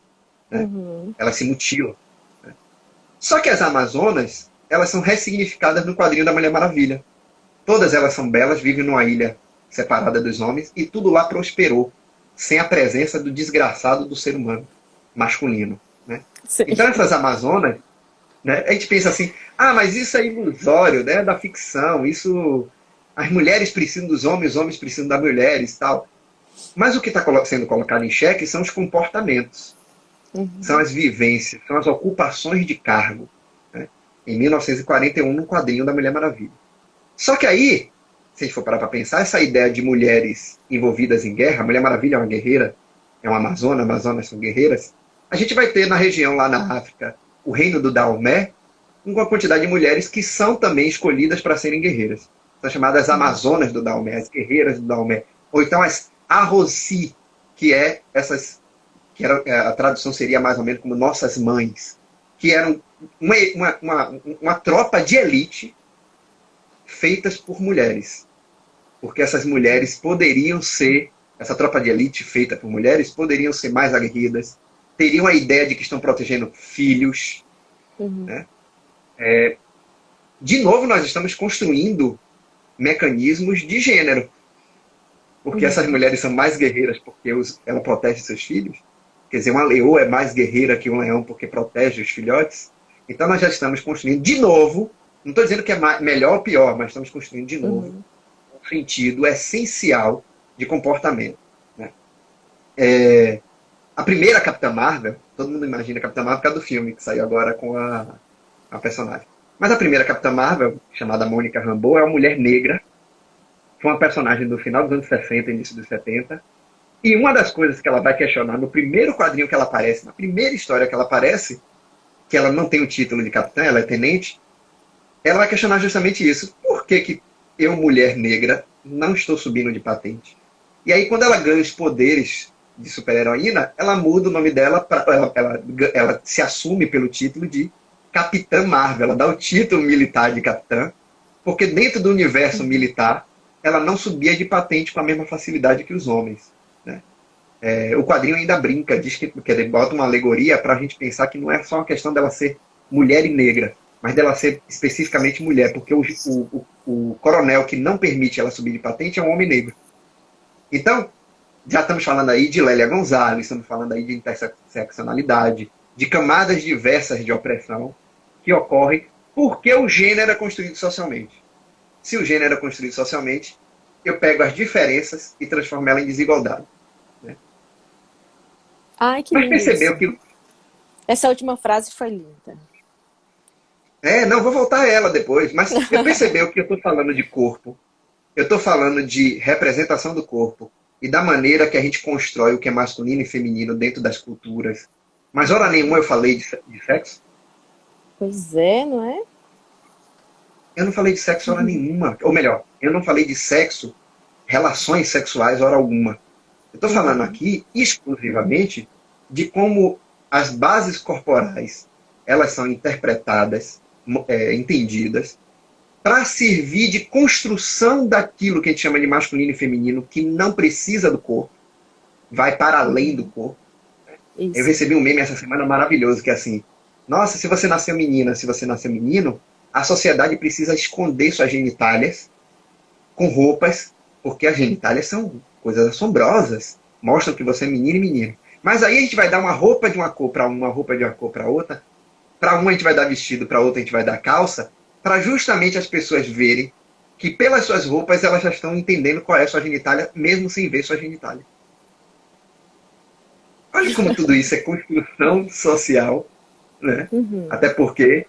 Speaker 4: né? Elas se mutilam, né? Só que as Amazonas, elas são ressignificadas no quadrinho da Mulher Maravilha. Todas elas são belas, vivem numa ilha separada dos homens, e tudo lá prosperou, sem a presença do desgraçado do ser humano masculino, né? Então essas Amazonas, né, a gente pensa assim, mas isso é ilusório, né, da ficção, isso, as mulheres precisam dos homens, os homens precisam das mulheres e tal. Mas o que está sendo colocado em xeque são os comportamentos, são as vivências, são as ocupações de cargo, né? Em 1941, no quadrinho da Mulher Maravilha. Só que aí, se a gente for parar para pensar, essa ideia de mulheres envolvidas em guerra, a Mulher Maravilha é uma guerreira, é uma amazona, Amazonas são guerreiras, a gente vai ter na região lá na África, o reino do Daomé, uma quantidade de mulheres que são também escolhidas para serem guerreiras. São chamadas Amazonas do Daomé, as guerreiras do Daomé. Ou então as Arrosi, que a tradução seria mais ou menos como nossas mães, que eram uma tropa de elite feitas por mulheres. Porque essas mulheres poderiam ser, essa tropa de elite feita por mulheres, poderiam ser mais aguerridas, teriam a ideia de que estão protegendo filhos.
Speaker 2: Uhum.
Speaker 4: Né? De novo, nós estamos construindo mecanismos de gênero. Porque essas mulheres são mais guerreiras porque ela protege seus filhos. Quer dizer, uma leoa é mais guerreira que um leão porque protege os filhotes. Então nós já estamos construindo de novo, não estou dizendo que é melhor ou pior, mas estamos construindo de novo um sentido essencial de comportamento. Né? A primeira Capitã Marvel, todo mundo imagina a Capitã Marvel por causa do filme que saiu agora com a personagem. Mas a primeira Capitã Marvel, chamada Mônica Rambeau, é uma mulher negra. Foi uma personagem do final dos anos 60, início dos 70. E uma das coisas que ela vai questionar no primeiro quadrinho que ela aparece, na primeira história que ela aparece, que ela não tem o título de capitã, ela é tenente, ela vai questionar justamente isso. Por que eu, mulher negra, não estou subindo de patente? E aí, quando ela ganha os poderes de super-heroína, ela muda o nome dela, ela se assume pelo título de Capitã Marvel. Ela dá o título militar de capitã, porque dentro do universo militar, ela não subia de patente com a mesma facilidade que os homens. Né? O quadrinho ainda brinca, diz que ele bota uma alegoria para a gente pensar que não é só uma questão dela ser mulher e negra, mas dela ser especificamente mulher, porque o coronel que não permite ela subir de patente é um homem negro. Então, já estamos falando aí de Lélia Gonzalez, estamos falando aí de interseccionalidade, de camadas diversas de opressão que ocorrem porque o gênero é construído socialmente. Se o gênero é construído socialmente, eu pego as diferenças e transformo ela em desigualdade. Né?
Speaker 2: Ai, que
Speaker 4: Mas
Speaker 2: lindo
Speaker 4: percebeu
Speaker 2: isso.
Speaker 4: que...
Speaker 2: Essa última frase foi linda.
Speaker 4: Não, vou voltar a ela depois. Mas você percebeu que eu estou falando de corpo, eu estou falando de representação do corpo e da maneira que a gente constrói o que é masculino e feminino dentro das culturas. Mas hora nenhuma eu falei de sexo.
Speaker 2: Pois é, não é?
Speaker 4: Eu não falei de sexo hora nenhuma. Ou melhor, eu não falei de sexo, relações sexuais hora alguma. Eu estou falando aqui exclusivamente de como as bases corporais elas são interpretadas, entendidas, para servir de construção daquilo que a gente chama de masculino e feminino, que não precisa do corpo, vai para além do corpo.
Speaker 2: Isso.
Speaker 4: Eu recebi um meme essa semana maravilhoso, que é assim, nossa, se você nasceu menina, se você nasceu menino, a sociedade precisa esconder suas genitálias com roupas, porque as genitálias são coisas assombrosas, mostram que você é menino e menino. Mas aí a gente vai dar uma roupa de uma cor para uma roupa de uma cor para outra, para uma a gente vai dar vestido, para outra a gente vai dar calça, para justamente as pessoas verem que pelas suas roupas elas já estão entendendo qual é a sua genitália, mesmo sem ver sua genitália. Olha como tudo isso é construção social, né? Até porque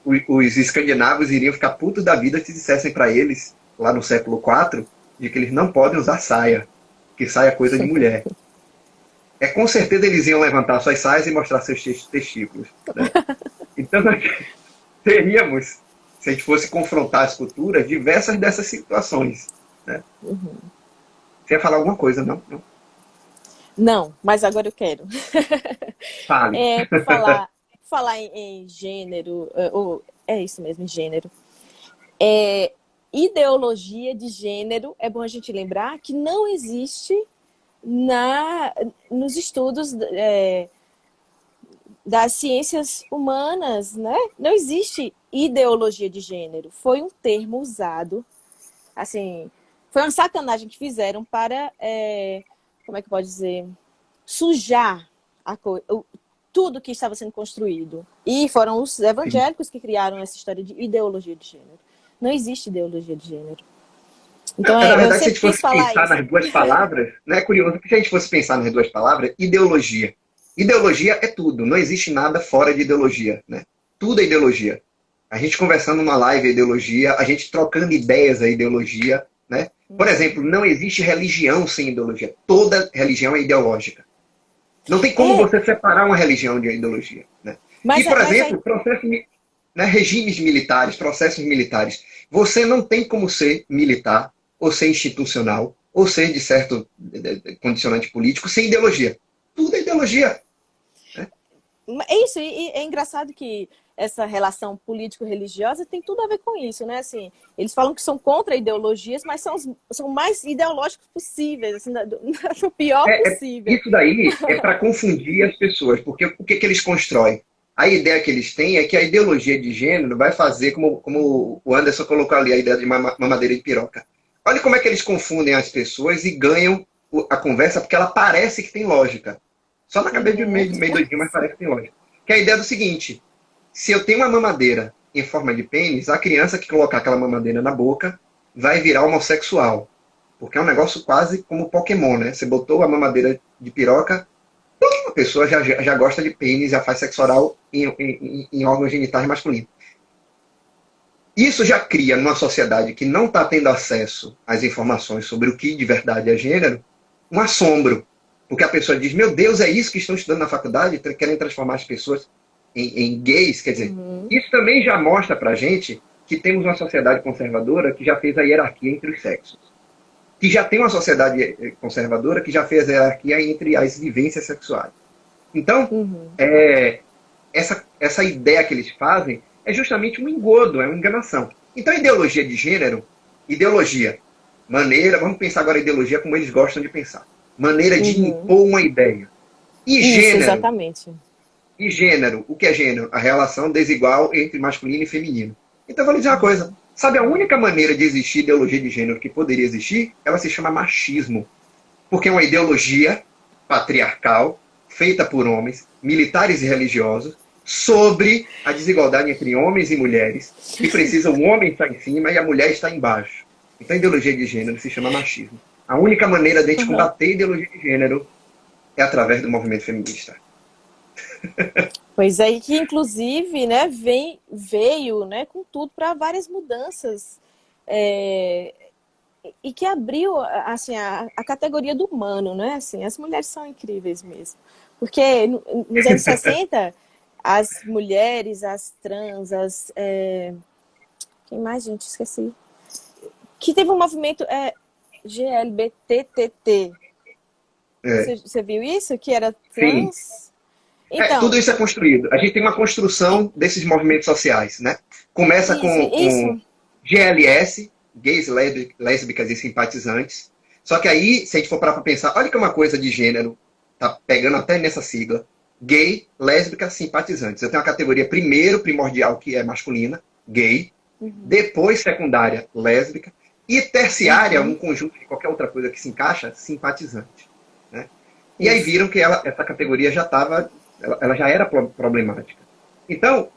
Speaker 4: os escandinavos iriam ficar putos da vida se dissessem para eles, lá no século IV, de que eles não podem usar saia, que saia é coisa de mulher. Com certeza eles iam levantar suas saias e mostrar seus testículos. Né? Então nós teríamos, se a gente fosse confrontar as culturas, diversas dessas situações. Né? Você ia falar alguma coisa, não?
Speaker 2: Não, mas agora eu quero.
Speaker 4: Fale.
Speaker 2: Falar em gênero, é isso mesmo, em gênero. Ideologia de gênero, é bom a gente lembrar que não existe nos estudos das ciências humanas, né? Não existe ideologia de gênero. Foi um termo usado, assim, foi uma sacanagem que fizeram para, como é que pode dizer, sujar tudo que estava sendo construído. E foram os evangélicos que criaram essa história de ideologia de gênero. Não existe ideologia de gênero. Então,
Speaker 4: na verdade, se a
Speaker 2: eu
Speaker 4: gente fosse pensar nas duas palavras, né, é curioso, porque se a gente fosse pensar nas duas palavras, ideologia. Ideologia é tudo, não existe nada fora de ideologia. Né? Tudo é ideologia. A gente conversando numa live é ideologia, a gente trocando ideias é ideologia. Né? Por exemplo, não existe religião sem ideologia. Toda religião é ideológica. Não tem como você separar uma religião de uma ideologia. Né? E, por exemplo, regimes militares, processos militares. Você não tem como ser militar, ou ser institucional, ou ser de certo condicionante político, sem ideologia. Tudo é ideologia. Né?
Speaker 2: É isso, e é engraçado que essa relação político-religiosa tem tudo a ver com isso, né? Assim, eles falam que são contra ideologias, mas são mais ideológicos possíveis, assim, do pior possível.
Speaker 4: Isso daí é para confundir as pessoas, porque o que eles constroem? A ideia que eles têm é que a ideologia de gênero vai fazer, como o Anderson colocou ali, a ideia de mamadeira de piroca. Olha como é que eles confundem as pessoas e ganham a conversa, porque ela parece que tem lógica. Só na cabeça de meio doidinho, mas parece que tem lógica. Que é a ideia do seguinte: se eu tenho uma mamadeira em forma de pênis, a criança que colocar aquela mamadeira na boca vai virar homossexual. Porque é um negócio quase como Pokémon, né? Você botou a mamadeira de piroca, a pessoa já gosta de pênis, já faz sexo oral em órgãos genitais masculinos. Isso já cria, numa sociedade que não está tendo acesso às informações sobre o que de verdade é gênero, um assombro. Porque a pessoa diz, meu Deus, é isso que estão estudando na faculdade? Querem transformar as pessoas em gays? Quer dizer, isso também já mostra pra gente que temos uma sociedade conservadora que já fez a hierarquia entre os sexos. Que já tem uma sociedade conservadora que já fez a hierarquia entre as vivências sexuais. Então, essa ideia que eles fazem é justamente um engodo, é uma enganação. Então, ideologia de gênero, maneira, vamos pensar agora a ideologia como eles gostam de pensar. Maneira de impor uma ideia. E
Speaker 2: isso,
Speaker 4: gênero?
Speaker 2: Exatamente.
Speaker 4: E gênero? O que é gênero? A relação desigual entre masculino e feminino. Então, eu vou lhe dizer uma coisa. Sabe, a única maneira de existir ideologia de gênero que poderia existir, ela se chama machismo. Porque é uma ideologia patriarcal, feita por homens, militares e religiosos, sobre a desigualdade entre homens e mulheres, que precisa o homem estar em cima e a mulher estar embaixo. Então, a ideologia de gênero se chama machismo. A única maneira de a gente combater a ideologia de gênero é através do movimento feminista.
Speaker 2: Pois é, que inclusive, né, veio, né, com tudo para várias mudanças e que abriu assim, a categoria do humano, né? Assim, as mulheres são incríveis mesmo. Porque nos anos 60, as mulheres, as trans, quem mais, gente? Esqueci. Que teve um movimento GLBTT. Você viu isso? Que era trans?
Speaker 4: Sim.
Speaker 2: Então,
Speaker 4: tudo isso é construído. A gente tem uma construção desses movimentos sociais, né? Começa com GLS, gays, lésbicas e simpatizantes. Só que aí, se a gente for parar para pensar, olha que é uma coisa de gênero, tá pegando até nessa sigla, gay, lésbica, simpatizantes. Eu tenho a categoria primeiro, primordial, que é masculina, gay, depois secundária, lésbica, e terciária, um conjunto de qualquer outra coisa que se encaixa, simpatizante. Né? E aí viram que essa categoria já estava... Ela já era problemática. Então,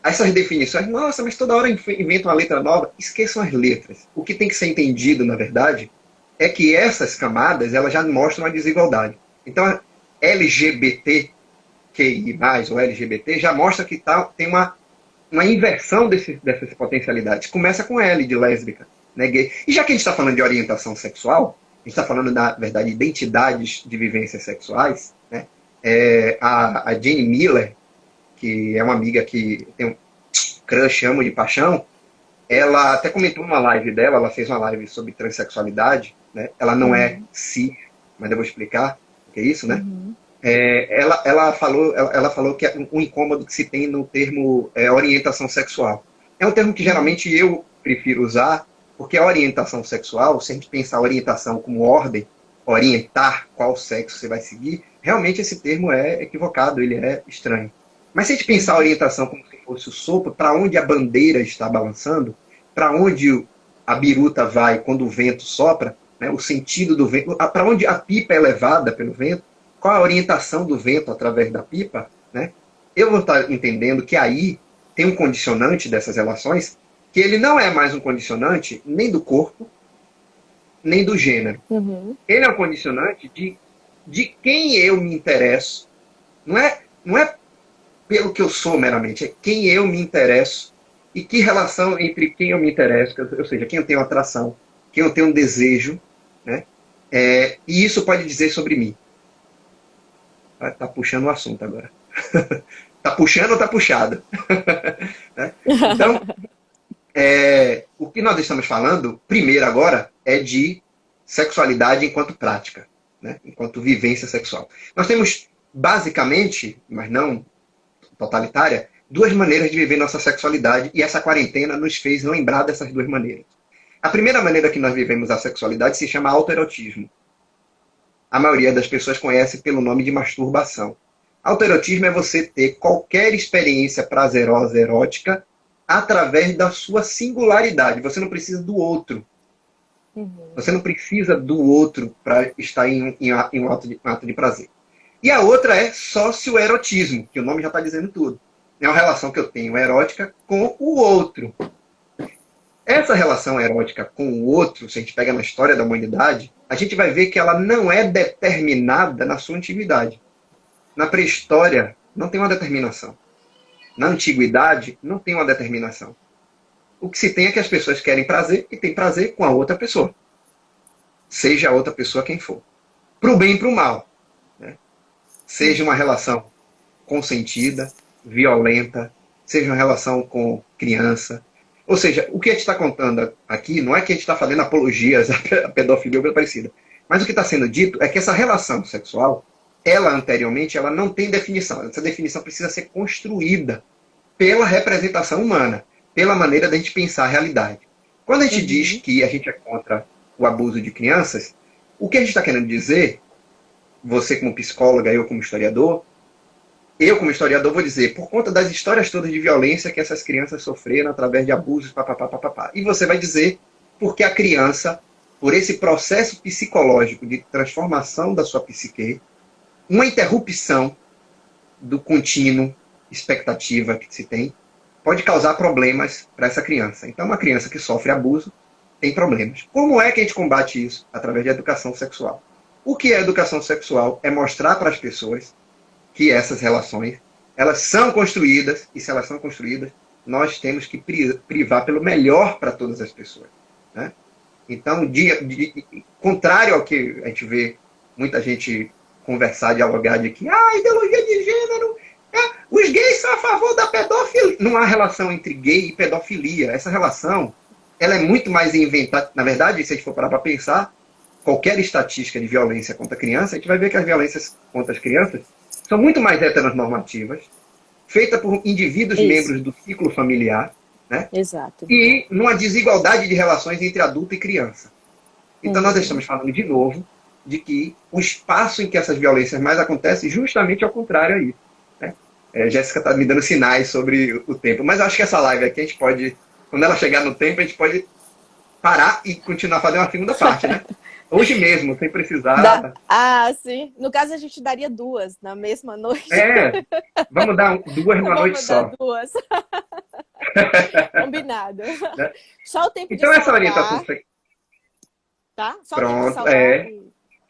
Speaker 4: essas definições, nossa, mas toda hora inventam uma letra nova, esqueçam as letras. O que tem que ser entendido, na verdade, é que essas camadas, elas já mostram a desigualdade. Então, LGBTQI+, ou LGBT, já mostra que tem uma inversão dessas potencialidades. Começa com L, de lésbica, né, gay. E já que a gente está falando de orientação sexual, a gente está falando, na verdade, de identidades de vivências sexuais, né? A Jane Miller, que é uma amiga que tem um crush, amo de paixão, ela até comentou numa live dela, ela fez uma live sobre transexualidade, né? Ela não é cis, mas eu vou explicar o que é isso, né? Ela falou que é um incômodo que se tem no termo orientação sexual. É um termo que geralmente eu prefiro usar, porque a orientação sexual, se a gente pensar a orientação como ordem, orientar qual sexo você vai seguir, realmente esse termo é equivocado, ele é estranho. Mas se a gente pensar a orientação como se fosse o sopro, para onde a bandeira está balançando, para onde a biruta vai quando o vento sopra, né, o sentido do vento, para onde a pipa é levada pelo vento, qual a orientação do vento através da pipa, né, eu vou estar entendendo que aí tem um condicionante dessas relações, que ele não é mais um condicionante nem do corpo, nem do gênero. Ele é um condicionante de quem eu me interesso. Não é pelo que eu sou meramente, é quem eu me interesso e que relação entre quem eu me interesso, ou seja, quem eu tenho atração, quem eu tenho um desejo, né? E isso pode dizer sobre mim. Tá puxando o assunto agora. Tá puxando ou tá puxado? Né? Então, o que nós estamos falando, primeiro agora, é de sexualidade enquanto prática, né? Enquanto vivência sexual. Nós temos, basicamente, mas não totalitária, duas maneiras de viver nossa sexualidade, e essa quarentena nos fez lembrar dessas duas maneiras. A primeira maneira que nós vivemos a sexualidade se chama autoerotismo. A maioria das pessoas conhece pelo nome de masturbação. Autoerotismo é você ter qualquer experiência prazerosa, erótica, através da sua singularidade. Você não precisa do outro. Você não precisa do outro para estar em um ato de prazer. E a outra é socioerotismo, que o nome já está dizendo tudo. É uma relação que eu tenho erótica com o outro. Essa relação erótica com o outro, se a gente pega na história da humanidade, a gente vai ver que ela não é determinada na sua intimidade. Na pré-história, não tem uma determinação. Na antiguidade, não tem uma determinação. O que se tem é que as pessoas querem prazer e têm prazer com a outra pessoa. Seja a outra pessoa quem for. Para o bem e para o mal. Né? Seja uma relação consentida, violenta, seja uma relação com criança. Ou seja, o que a gente está contando aqui não é que a gente está fazendo apologias à pedofilia ou coisa parecida. Mas o que está sendo dito é que essa relação sexual, ela anteriormente, ela não tem definição. Essa definição precisa ser construída pela representação humana, pela maneira da gente pensar a realidade. Quando a gente diz que a gente é contra o abuso de crianças, o que a gente está querendo dizer, você como psicóloga, eu como historiador vou dizer, por conta das histórias todas de violência que essas crianças sofreram através de abusos, papapá. E você vai dizer porque a criança, por esse processo psicológico de transformação da sua psique, uma interrupção do contínuo expectativa que se tem, pode causar problemas para essa criança. Então, uma criança que sofre abuso tem problemas. Como é que a gente combate isso? Através da educação sexual. O que é educação sexual? É mostrar para as pessoas que essas relações, elas são construídas, e se elas são construídas, nós temos que privar pelo melhor para todas as pessoas. Né? Então, contrário ao que a gente vê muita gente conversar, dialogar de que ideologia de gênero, os gays são a favor da pedofilia. Não há relação entre gay e pedofilia. Essa relação, ela é muito mais inventada. Na verdade, se a gente for parar para pensar, qualquer estatística de violência contra a criança, a gente vai ver que as violências contra as crianças são muito mais heteronormativas, feitas por indivíduos membros do ciclo familiar, né?
Speaker 2: Exato.
Speaker 4: E numa desigualdade de relações entre adulto e criança. Então nós estamos falando de novo de que o espaço em que essas violências mais acontecem justamente ao contrário a isso. Né? Jéssica está me dando sinais sobre o tempo, mas eu acho que essa live aqui a gente pode, quando ela chegar no tempo, a gente pode parar e continuar fazendo uma segunda parte, né? Hoje mesmo, sem precisar.
Speaker 2: Sim. No caso, a gente daria duas na mesma noite.
Speaker 4: Vamos dar duas numa noite só.
Speaker 2: Vamos dar duas. Combinado. Só o tempo
Speaker 4: então,
Speaker 2: de
Speaker 4: essa orientação.
Speaker 2: Tá? Só
Speaker 4: pronto,
Speaker 2: o tempo de salvar.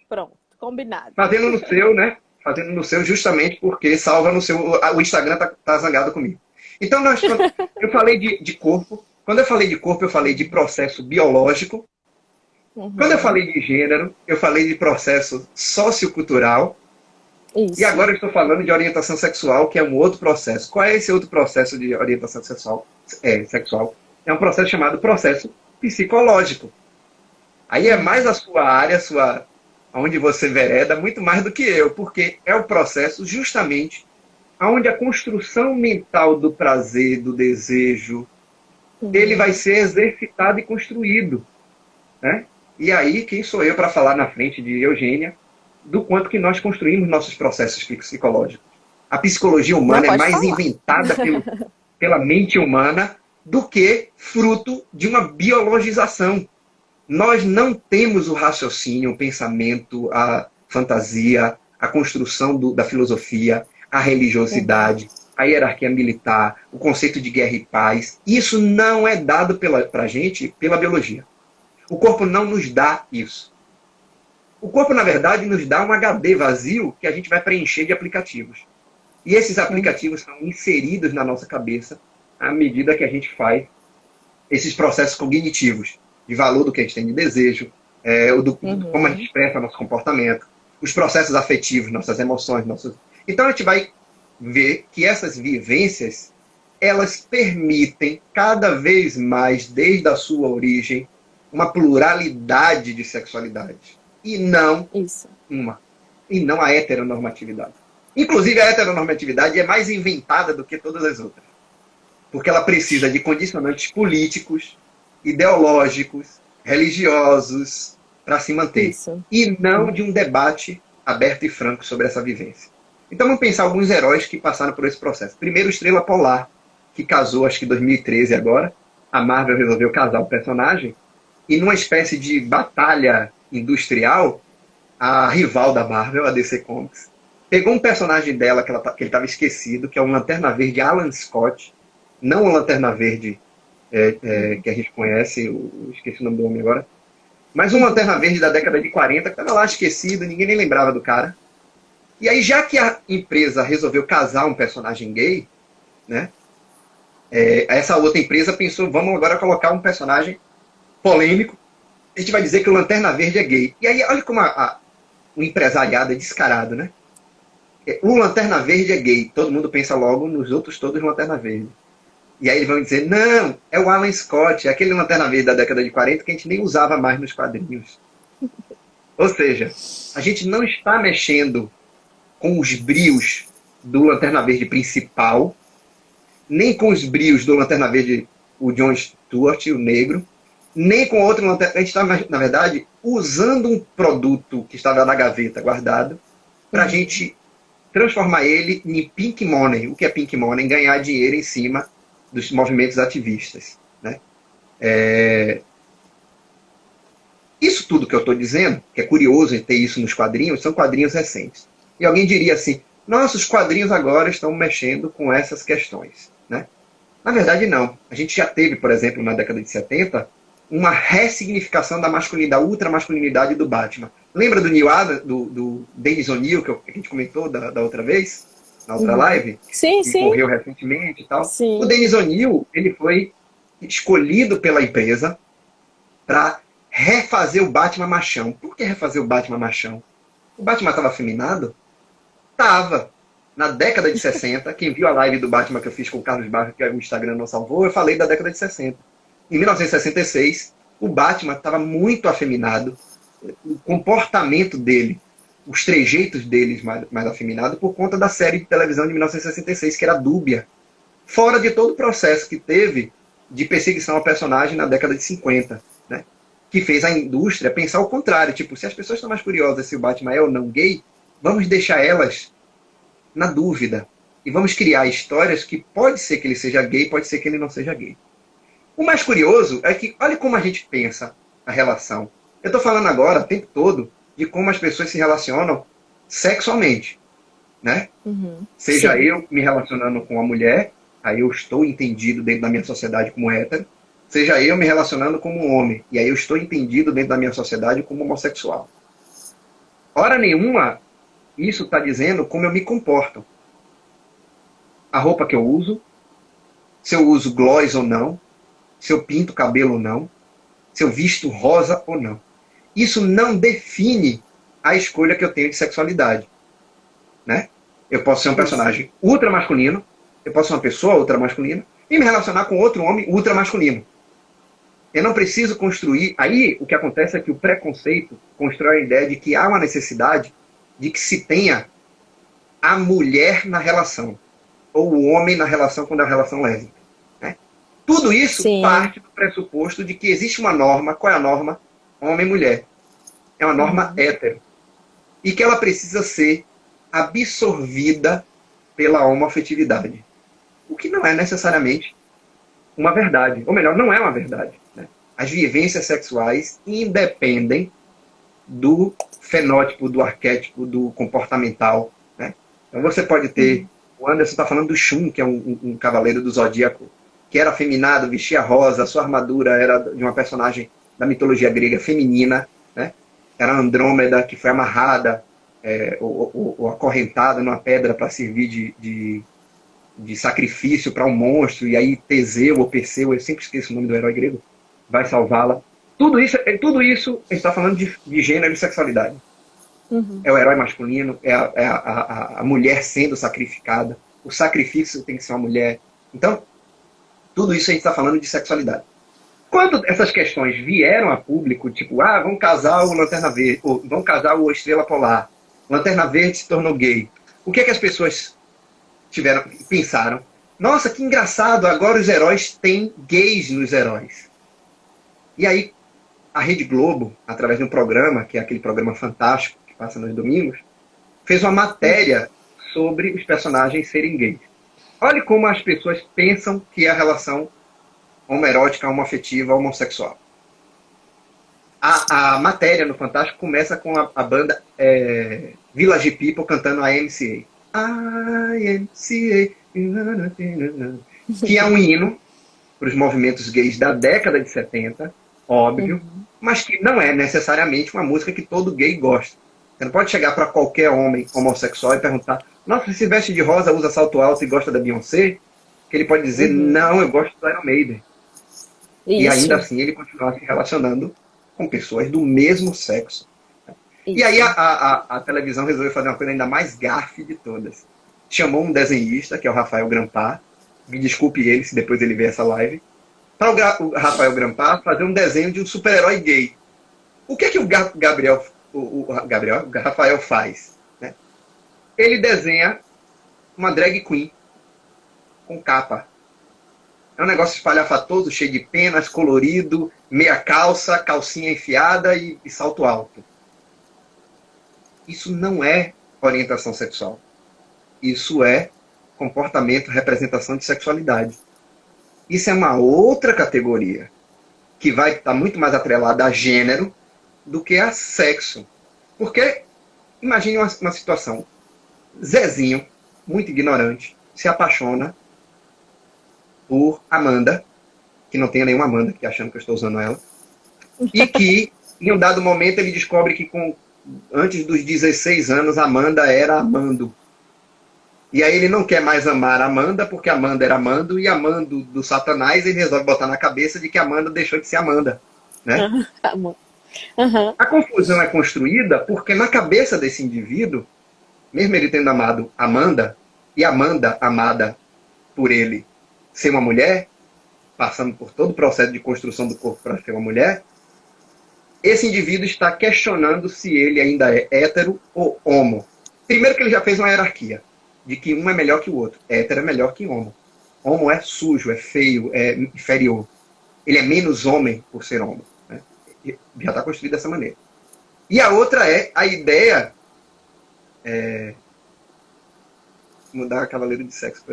Speaker 2: Pronto, combinado.
Speaker 4: Fazendo no seu, né? Fazendo no seu justamente porque salva no seu. O Instagram tá zangado comigo. Então, eu falei de corpo. Quando eu falei de corpo, eu falei de processo biológico. Quando eu falei de gênero, eu falei de processo sociocultural.
Speaker 2: Isso.
Speaker 4: E agora eu estou falando de orientação sexual, que é um outro processo. Qual é esse outro processo de orientação sexual? É um processo chamado processo psicológico. Aí é mais a sua área, onde você vereda, muito mais do que eu, porque é o processo justamente onde a construção mental do prazer, do desejo, ele vai ser exercitado e construído. Né? E aí, quem sou eu para falar na frente de Eugênia do quanto que nós construímos nossos processos psicológicos? A psicologia humana é mais inventada pela mente humana do que fruto de uma biologização. Nós não temos o raciocínio, o pensamento, a fantasia, a construção da filosofia, a religiosidade, a hierarquia militar, o conceito de guerra e paz. Isso não é dado para a gente pela biologia. O corpo não nos dá isso. O corpo, na verdade, nos dá um HD vazio que a gente vai preencher de aplicativos. E esses aplicativos são inseridos na nossa cabeça à medida que a gente faz esses processos cognitivos de valor do que a gente tem de desejo, como a gente expressa nosso comportamento, os processos afetivos, nossas emoções. Então a gente vai ver que essas vivências, elas permitem cada vez mais, desde a sua origem, uma pluralidade de sexualidade. E não a heteronormatividade. Inclusive, a heteronormatividade é mais inventada do que todas as outras. Porque ela precisa de condicionantes políticos, ideológicos, religiosos, para se manter.
Speaker 2: Isso.
Speaker 4: E não de um debate aberto e franco sobre essa vivência. Então vamos pensar alguns heróis que passaram por esse processo. Primeiro, Estrela Polar, que casou, acho que em 2013 agora. A Marvel resolveu casar o personagem. E numa espécie de batalha industrial, a rival da Marvel, a DC Comics, pegou um personagem dela que ele estava esquecido, que é um Lanterna Verde Alan Scott. Não o Lanterna Verde que a gente conhece, esqueci o nome do homem agora. Mas um Lanterna Verde da década de 40, que estava lá esquecido, ninguém nem lembrava do cara. E aí, já que a empresa resolveu casar um personagem gay, né, essa outra empresa pensou, vamos agora colocar um personagem polêmico, a gente vai dizer que o Lanterna Verde é gay. E aí, olha como o empresariado é descarado, né? O Lanterna Verde é gay, todo mundo pensa logo nos outros todos Lanterna Verde. E aí eles vão dizer, não, é o Alan Scott, é aquele Lanterna Verde da década de 40 que a gente nem usava mais nos quadrinhos. Ou seja, a gente não está mexendo com os brios do Lanterna Verde principal, nem com os brios do Lanterna Verde, o John Stewart, o negro, nem com outro Lanterna. A gente está, na verdade, usando um produto que estava na gaveta guardado para a gente transformar ele em pink money. O que é pink money? Ganhar dinheiro em cima dos movimentos ativistas, né? Isso tudo que eu estou dizendo, que é curioso ter isso nos quadrinhos, são quadrinhos recentes. E alguém diria assim, nossa, os quadrinhos agora estão mexendo com essas questões, né? Na verdade, não. A gente já teve, por exemplo, na década de 70, uma ressignificação da masculinidade, da ultramasculinidade do Batman. Lembra do Neil Adams, do Dennis O'Neil, que a gente comentou da outra vez? Na outra live?
Speaker 2: Sim,
Speaker 4: que
Speaker 2: sim.
Speaker 4: morreu recentemente e tal.
Speaker 2: Sim.
Speaker 4: O Dennis O'Neil, ele foi escolhido pela empresa para refazer o Batman machão. Por que refazer o Batman machão? O Batman estava afeminado? Tava. Na década de 60, quem viu a live do Batman que eu fiz com o Carlos Barros, que o Instagram não salvou, eu falei da década de 60. Em 1966, o Batman estava muito afeminado. O comportamento dele, os trejeitos deles mais afeminados, por conta da série de televisão de 1966, que era Dúbia. Fora de todo o processo que teve de perseguição ao personagem na década de 50, né? Que fez a indústria pensar o contrário. Tipo, se as pessoas estão mais curiosas se o Batman é ou não gay, vamos deixar elas na dúvida. E vamos criar histórias que pode ser que ele seja gay, pode ser que ele não seja gay. O mais curioso é que, olha como a gente pensa a relação. Eu estou falando agora, o tempo todo, de como as pessoas se relacionam sexualmente, né? Seja
Speaker 2: Sim.
Speaker 4: eu me relacionando com uma mulher, aí eu estou entendido dentro da minha sociedade como hétero, seja eu me relacionando como um homem, e aí eu estou entendido dentro da minha sociedade como homossexual. Hora nenhuma, isso está dizendo como eu me comporto. A roupa que eu uso, se eu uso gloss ou não, se eu pinto cabelo ou não, se eu visto rosa ou não. Isso não define a escolha que eu tenho de sexualidade, né? Eu posso ser um personagem ultramasculino, eu posso ser uma pessoa ultramasculina e me relacionar com outro homem ultramasculino. Eu não preciso construir... Aí, o que acontece é que o preconceito constrói a ideia de que há uma necessidade de que se tenha a mulher na relação, ou o homem na relação quando é a relação lésbica, né? Tudo isso parte do pressuposto de que existe uma norma. Qual é a norma? Homem e mulher. É uma norma hétero. E que ela precisa ser absorvida pela homoafetividade. O que não é necessariamente uma verdade. Ou melhor, não é uma verdade, né? As vivências sexuais independem do fenótipo, do arquétipo, do comportamental, né? Então você pode ter... O Anderson está falando do Shun, que é um cavaleiro do Zodíaco, que era afeminado, vestia rosa, a sua armadura era de uma personagem da mitologia grega feminina, né? Era a Andrômeda, que foi amarrada ou acorrentada numa pedra para servir de sacrifício para um monstro, e aí Teseu ou Perseu, eu sempre esqueço o nome do herói grego, vai salvá-la. Tudo isso a gente está falando de gênero e sexualidade. É o herói masculino, é a mulher sendo sacrificada, o sacrifício tem que ser uma mulher. Então, tudo isso a gente está falando de sexualidade. Quando essas questões vieram a público, tipo, vamos casar o Lanterna Verde, ou vamos casar o Estrela Polar, Lanterna Verde se tornou gay, O que é que as pessoas pensaram? Nossa, que engraçado, agora os heróis têm gays nos heróis. E aí, a Rede Globo, através de um programa, que é aquele programa fantástico que passa nos domingos, fez uma matéria sobre os personagens serem gays. Olhe como as pessoas pensam que é a relação homoerótica, homoafetiva, homossexual. A matéria no Fantástico começa com a banda Village People cantando a IMCA. IMCA, que é um hino para os movimentos gays da década de 70, óbvio, mas que não é necessariamente uma música que todo gay gosta. Você não pode chegar para qualquer homem homossexual e perguntar: nossa, se veste de rosa, usa salto alto e gosta da Beyoncé? Que ele pode dizer: não, eu gosto do Iron Maiden. Isso. E ainda assim ele continua se relacionando com pessoas do mesmo sexo. Isso. E aí a televisão resolveu fazer uma coisa ainda mais gafe de todas. Chamou um desenhista, que é o Rafael Grampar, me desculpe ele se depois ele ver essa live, para o Rafael Grampar fazer um desenho de um super-herói gay. O que é que o Rafael faz? Né? Ele desenha uma drag queen com capa. É um negócio espalhafatoso, cheio de penas, colorido, meia calça, calcinha enfiada e salto alto. Isso não é orientação sexual. Isso é comportamento, representação de sexualidade. Isso é uma outra categoria que vai estar muito mais atrelada a gênero do que a sexo. Porque, imagine uma situação. Zezinho, muito ignorante, se apaixona por Amanda, que não tenha nenhuma Amanda, que achando que eu estou usando ela, e que, em um dado momento, ele descobre que antes dos 16 anos, Amanda era Amando. E aí ele não quer mais amar Amanda, porque Amanda era Amando, e Amando do Satanás, ele resolve botar na cabeça de que Amanda deixou de ser Amanda. Né? A confusão é construída porque na cabeça desse indivíduo, mesmo ele tendo amado Amanda, e Amanda amada por ele ser uma mulher, passando por todo o processo de construção do corpo para ser uma mulher, esse indivíduo está questionando se ele ainda é hétero ou homo. Primeiro que ele já fez uma hierarquia, de que um é melhor que o outro. Hétero é melhor que homo. Homo é sujo, é feio, é inferior. Ele é menos homem por ser homo. Né? Já está construído dessa maneira. E a outra é a ideia... mudar cavaleiro de sexo.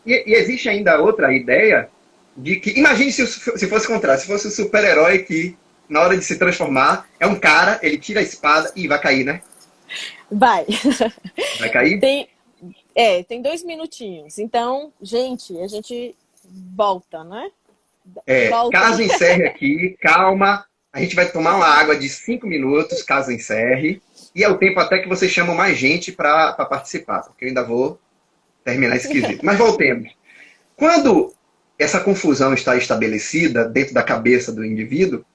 Speaker 4: E existe ainda outra ideia de que... Imagine se fosse o contrário. Se fosse o super-herói que, na hora de se transformar, é um cara, ele tira a espada e vai cair, né?
Speaker 2: Vai.
Speaker 4: Vai cair?
Speaker 2: Tem 2 minutinhos. Então, gente, a gente volta, né?
Speaker 4: Volta. Caso encerre aqui, calma. A gente vai tomar uma água de 5 minutos, caso encerre. E é o tempo até que vocês chamam mais gente para participar, porque eu ainda vou terminar esse quesito. Mas voltemos. Quando essa confusão está estabelecida dentro da cabeça do indivíduo,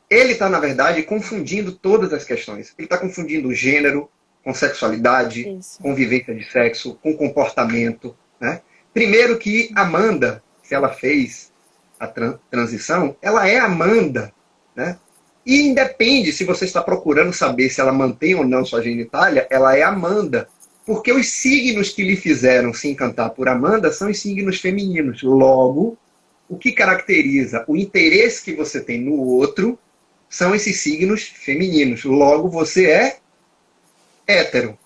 Speaker 4: ele está, na verdade, confundindo todas as questões. Ele está confundindo o gênero com sexualidade, isso, com vivência de sexo, com comportamento. Né? Primeiro que Amanda, se ela fez a transição, ela é Amanda. Né? E independe se você está procurando saber se ela mantém ou não sua genitália, ela é Amanda. Porque os signos que lhe fizeram se encantar por Amanda são os signos femininos. Logo, o que caracteriza o interesse que você tem no outro são esses signos femininos. Logo, você é hétero.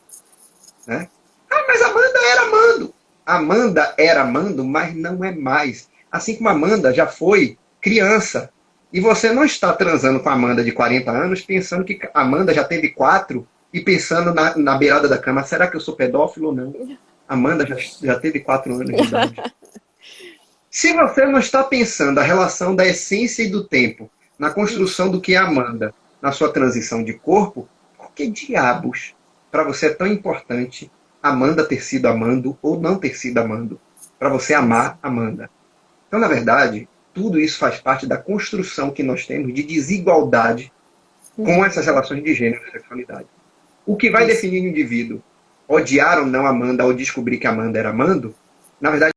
Speaker 4: Né? Mas Amanda era Amando. Amanda era Amando, mas não é mais. Assim como Amanda já foi criança. E você não está transando com a Amanda de 40 anos pensando que Amanda já teve 4 e pensando na beirada da cama, será que eu sou pedófilo ou não? Amanda já teve 4 anos de idade. Se você não está pensando a relação da essência e do tempo na construção do que é Amanda, na sua transição de corpo, por que diabos para você é tão importante Amanda ter sido Amando ou não ter sido Amando? Para você amar Amanda. Então, na verdade, tudo isso faz parte da construção que nós temos de desigualdade com essas relações de gênero e sexualidade. O que vai definir o indivíduo odiar ou não Amanda ou descobrir que Amanda era Amando, na verdade,